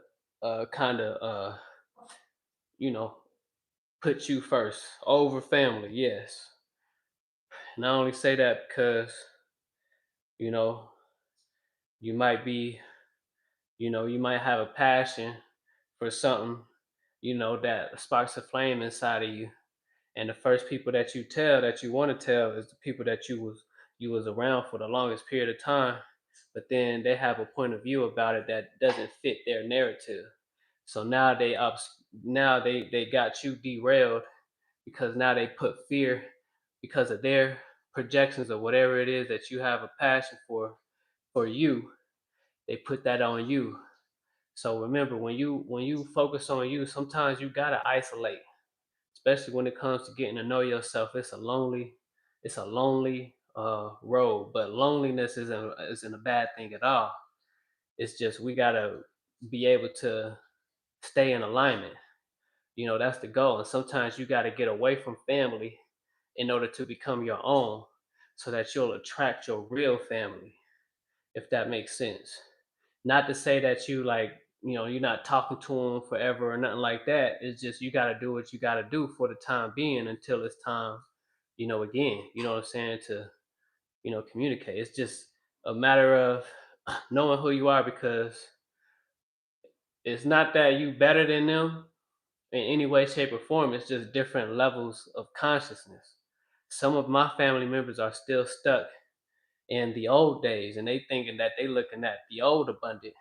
kind of you know put you first over family. Yes, and I only say that because you know you might be you might have a passion for something that sparks a flame inside of you, and the first people that you tell that you want to tell is the people that you was around for the longest period of time, but then they have a point of view about it that doesn't fit their narrative. So now they got you derailed because now they put fear because of their projections of whatever it is that you have a passion for you. They put that on you. So remember, when you focus on you, sometimes you gotta isolate, especially when it comes to getting to know yourself. It's a lonely road, but loneliness isn't a bad thing at all. It's just we gotta be able to stay in alignment. That's the goal. And sometimes you got to get away from family in order to become your own, so that you'll attract your real family, if that makes sense. Not to say that you're not talking to them forever or nothing like that. It's just you got to do what you got to do for the time being until it's time, again, you know what I'm saying, to, communicate. It's just a matter of knowing who you are, because it's not that you better than them in any way, shape, or form. It's just different levels of consciousness. Some of my family members are still stuck in the old days, and they thinking that they looking at the old abundant.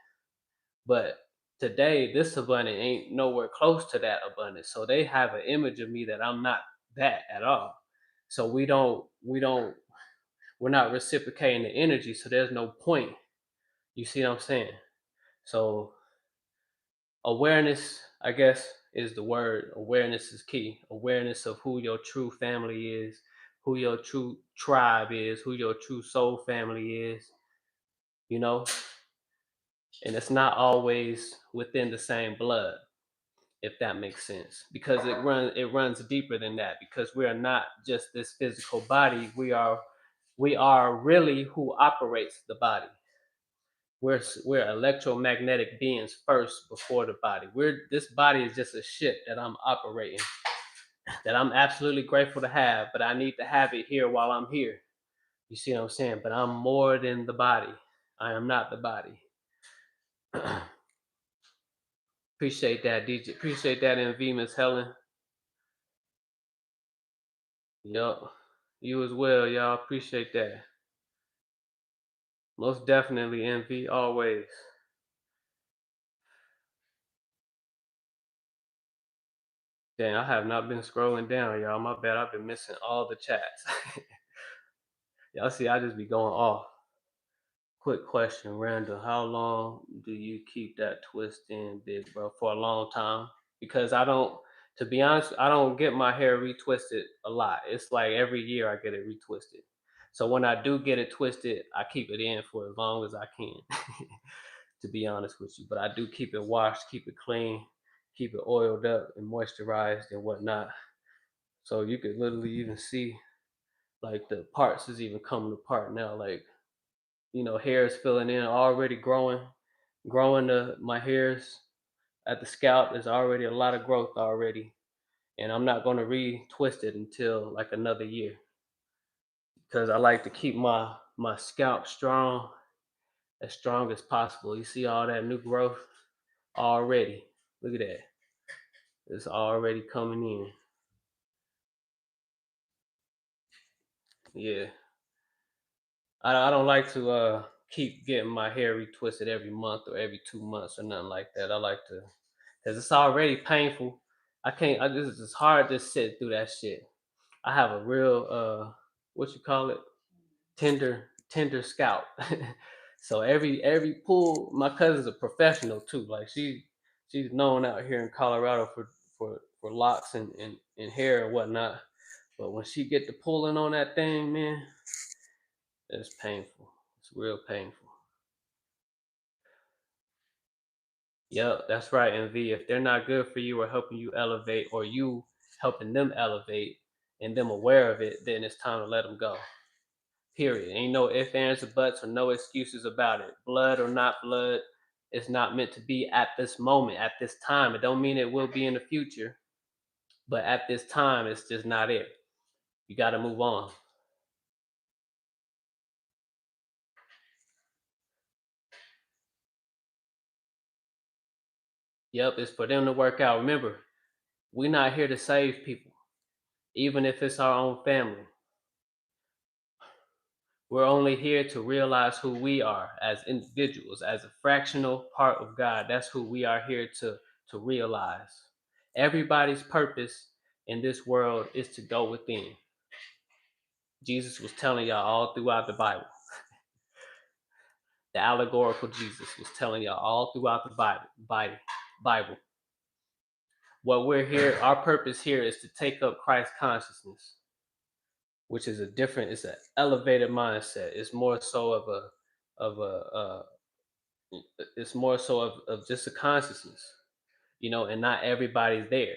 But today, this abundant ain't nowhere close to that abundance. So they have an image of me that I'm not that at all. So we're not reciprocating the energy. So there's no point. You see what I'm saying? So awareness, I guess, is the word. Awareness is key. Awareness of who your true family is, who your true tribe is, who your true soul family is, you know, and it's not always within the same blood. if that makes sense, because it runs deeper than that, because we are not just this physical body. We are really who operates the body. We're electromagnetic beings first before the body. This body is just a ship that I'm operating, that I'm absolutely grateful to have, but I need to have it here while I'm here. You see what I'm saying? But I'm more than the body. I am not the body. Appreciate that, DJ. Appreciate that, MV, Miss Helen. Yup. You as well, y'all. Appreciate that. Most definitely, MV. Always. Dang, I have not been scrolling down, y'all. My bad. I've been missing all the chats. Y'all see, I just be going off. Quick question, Randall. How long do you keep that twist in, big bro? For a long time. Because to be honest, I don't get my hair retwisted a lot. It's like every year I get it retwisted. So when I do get it twisted, I keep it in for as long as I can, to be honest with you. But I do keep it washed, keep it clean, keep it oiled up and moisturized and whatnot. So you could literally even see like the parts is even coming apart now. Like, hair is filling in, already growing my hairs at the scalp. There's already a lot of growth already, and I'm not going to retwist it until like another year, because I like to keep my scalp strong, as strong as possible. You see all that new growth already. Look at that. It's already coming in. Yeah. I don't like to keep getting my hair retwisted every month or every 2 months or nothing like that. I like to, because it's already painful. I can't. It's hard to sit through that shit. I have a real what you call it, tender scalp. So every pull, my cousin's a professional too. Like she's known out here in Colorado for locks and hair and whatnot. But when she get to pulling on that thing, man, it's painful. It's real painful. Yep, that's right, MV. If they're not good for you or helping you elevate, or you helping them elevate and them aware of it, then it's time to let them go. Period. Ain't no ifs, ands, or buts, or no excuses about it. Blood or not blood, it's not meant to be at this moment, at this time. It don't mean it will be in the future, but at this time, it's just not it. You got to move on. Yep, it's for them to work out. Remember, we're not here to save people, even if it's our own family. We're only here to realize who we are as individuals, as a fractional part of God. That's who we are here to realize. Everybody's purpose in this world is to go within. Jesus was telling y'all all throughout the Bible. The allegorical Jesus was telling y'all all throughout the Bible. What we're here, our purpose here is to take up Christ consciousness, which is it's an elevated mindset. It's more so of a it's more so of just a consciousness, and not everybody's there.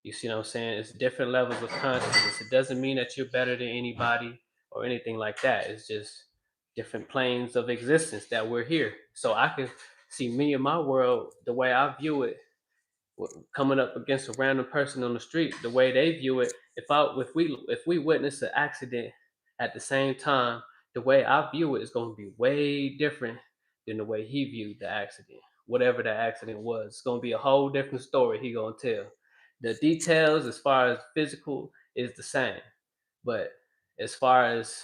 You see what I'm saying? It's different levels of consciousness. It doesn't mean that you're better than anybody or anything like that. It's just different planes of existence that we're here. So I can see me and my world the way I view it, coming up against a random person on the street, the way they view it. If we witness an accident at the same time, the way I view it is going to be way different than the way he viewed the accident. Whatever that accident was, it's going to be a whole different story he going to tell. The details, as far as physical, is the same, but as far as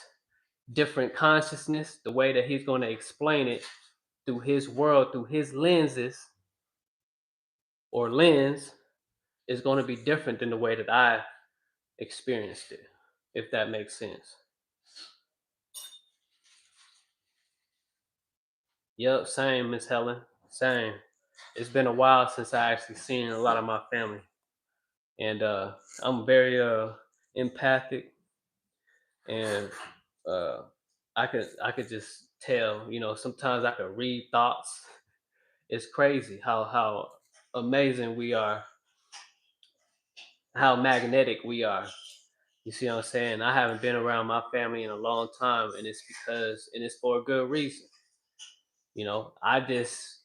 different consciousness, the way that he's going to explain it through his world, through his lenses or lens, is going to be different than the way that I experienced it, if that makes sense. Yep, same, Miss Helen. Same. It's been a while since I actually seen a lot of my family. And I'm very empathic, and uh I could just tell, sometimes I could read thoughts. It's crazy how amazing we are, how magnetic we are. You see what I'm saying? I haven't been around my family in a long time, and it's for a good reason. I just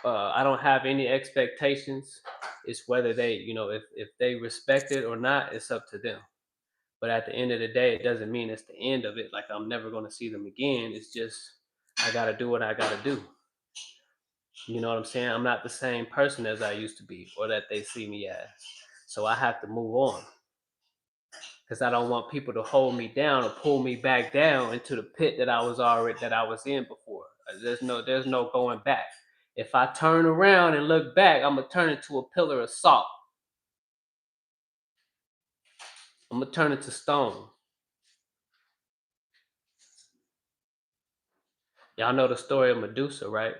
I don't have any expectations. It's whether they, if they respect it or not, it's up to them. But at the end of the day, it doesn't mean it's the end of it. Like I'm never going to see them again. It's just I got to do what I got to do. You know what I'm saying? I'm not the same person as I used to be, or that they see me as. So I have to move on because I don't want people to hold me down or pull me back down into the pit that I was in before. There's no going back. If I turn around and look back, I'm gonna turn into a pillar of salt. I'm gonna turn into stone. Y'all know the story of Medusa, right?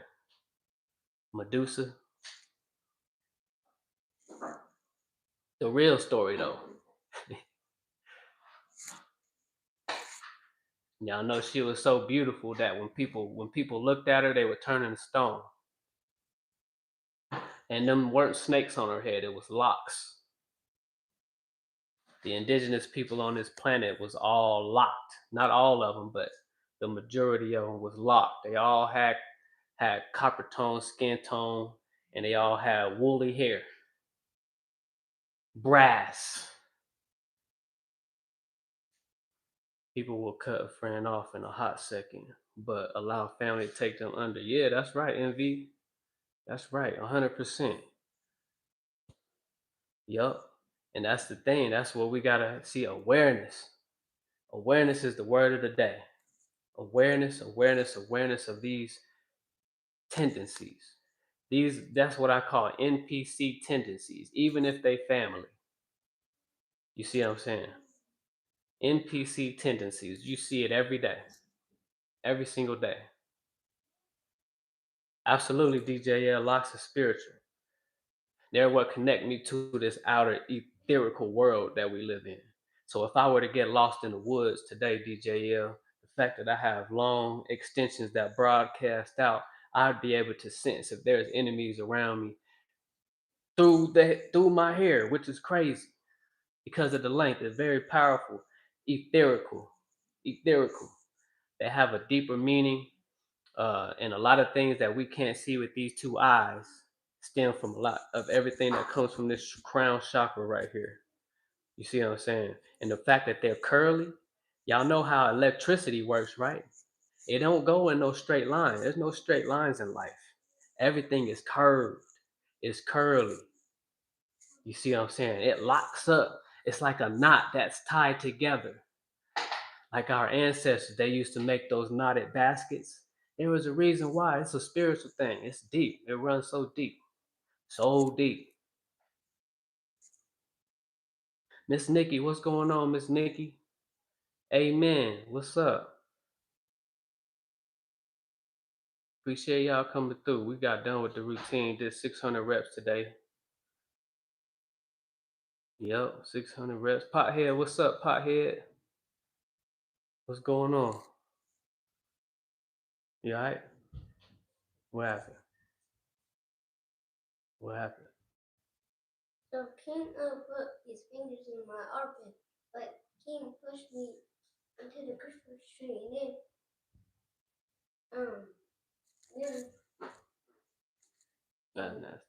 Medusa, the real story though. Y'all know she was so beautiful that when people looked at her, they would turn into stone. And them weren't snakes on her head; it was locks. The indigenous people on this planet was all locked. Not all of them, but the majority of them was locked. They all had copper tone skin tone, and they all had woolly hair, brass. People will cut a friend off in a hot second, but allow family to take them under. Yeah, that's right, NV. That's right, 100%. Yup. And that's the thing. That's what we gotta see, awareness. Awareness is the word of the day. Awareness, awareness, awareness of these tendencies. That's what I call NPC tendencies, even if they family. You see what I'm saying? NPC tendencies. You see it every day, every single day. Absolutely, DJL locks is spiritual. They're what connect me to this outer etherical world that we live in. So if I were to get lost in the woods today, DJL, the fact that I have long extensions that broadcast out, I'd be able to sense if there's enemies around me through my hair, which is crazy because of the length. It's very powerful, etherical, etherical. They have a deeper meaning, and a lot of things that we can't see with these two eyes stem from a lot of everything that comes from this crown chakra right here. You see what I'm saying? And the fact that they're curly, y'all know how electricity works, right? It don't go in no straight line. There's no straight lines in life. Everything is curved. It's curly. You see what I'm saying? It locks up. It's like a knot that's tied together. Like our ancestors, they used to make those knotted baskets. There was a reason why. It's a spiritual thing. It's deep. It runs so deep. So deep. Miss Nikki, what's going on, Miss Nikki? Amen. What's up? Appreciate y'all coming through. We got done with the routine. Did 600 reps today. Yep, 600 reps. Pothead, what's up, Pothead? What's going on? You all right? What happened? What happened? So King put his fingers in my armpit, but King pushed me into the Christmas tree, and then That's nasty.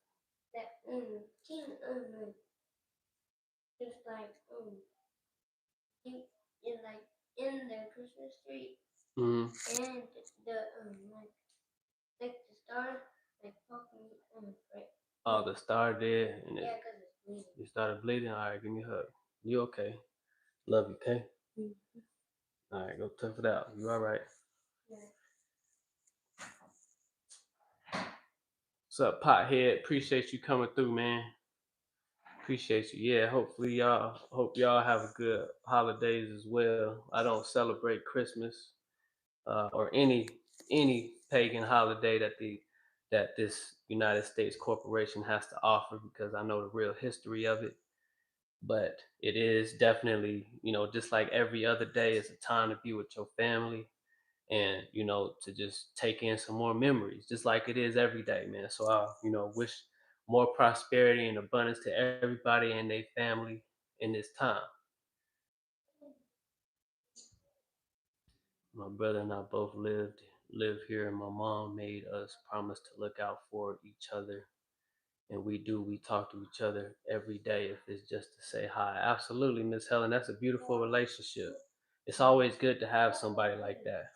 that King just like he is like in the Christmas tree, Mm-hmm. and the like the star like poked me right. Oh, the star did, and Yeah, cause it's bleeding. you started bleeding. All right, give me a hug. You okay? Love you, okay? Mm-hmm. All right, go tough it out. You all right? Yeah. What's up, Pothead? Appreciate you coming through, man. Appreciate you. Yeah, hope y'all have a good holidays as well. I don't celebrate Christmas or any pagan holiday that this United States corporation has to offer because I know the real history of it. But it is definitely, just like every other day, it's a time to be with your family and to just take in some more memories, just like it is every day, man. So I wish more prosperity and abundance to everybody and their family in this time. My brother and I both live here, and my mom made us promise to look out for each other, and we do. We talk to each other every day, if it's just to say hi. Absolutely, Miss Helen. That's a beautiful relationship. It's always good to have somebody like that.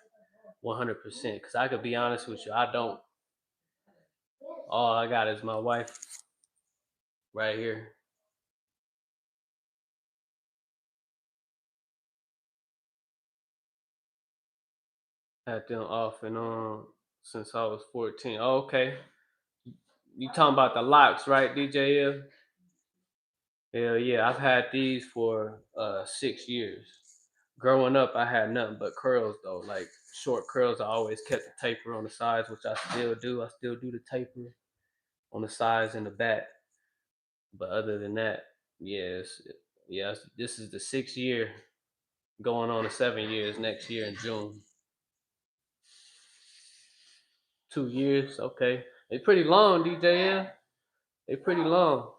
100%. Because I could be honest with you, I don't. All I got is my wife right here. Had them off and on since I was 14. Oh, okay. You talking about the locks, right, DJ? Hell yeah, I've had these for 6 years. Growing up, I had nothing but curls though, like short curls. I always kept the taper on the sides, which I still do. I still do the taper on the sides and the back. But other than that, yes, yes, this is the 6th year, going on to 7 years next year in June. 2 years, okay. They pretty long, DJ. They pretty long.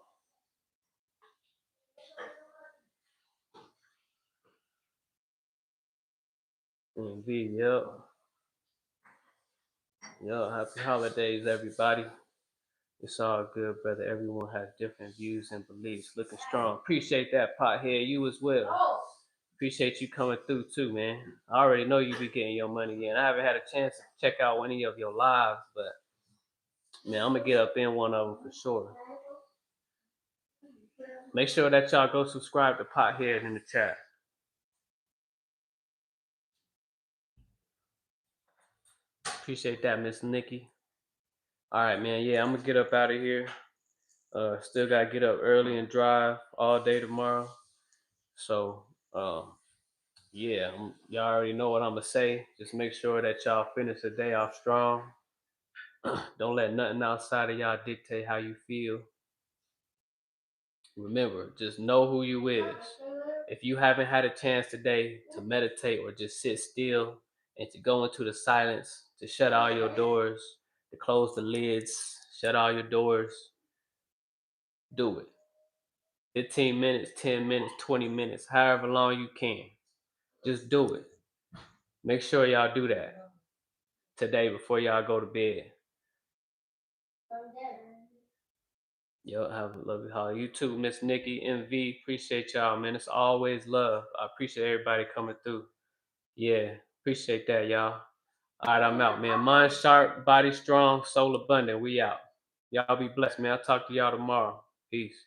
Indeed, yep. Yep. Happy holidays, everybody. It's all good, brother. Everyone has different views and beliefs. Looking strong. Appreciate that, pothead. You as well. Appreciate you coming through too, man. I already know you be getting your money in. I haven't had a chance to check out any of your lives, but man, I'm gonna get up in one of them for sure. Make sure that y'all go subscribe to Pothead in the chat. Appreciate that, Miss Nikki. All right, man. Yeah, I'm gonna get up out of here. Still gotta get up early and drive all day tomorrow. So, yeah, y'all already know what I'm gonna say. Just make sure that y'all finish the day off strong. Don't let nothing outside of y'all dictate how you feel. Remember, just know who you is. If you haven't had a chance today to meditate or just sit still and to go into the silence, to shut all your doors, to close the lids, shut all your doors, do it. 15 minutes, 10 minutes, 20 minutes, however long you can. Just do it. Make sure y'all do that today before y'all go to bed. Yo, have a lovely holiday. You too, Miss Nikki, MV. Appreciate y'all, man. It's always love. I appreciate everybody coming through. Yeah, appreciate that, y'all. All right, I'm out, man. Mind sharp, body strong, soul abundant. We out. Y'all be blessed, man. I'll talk to y'all tomorrow. Peace.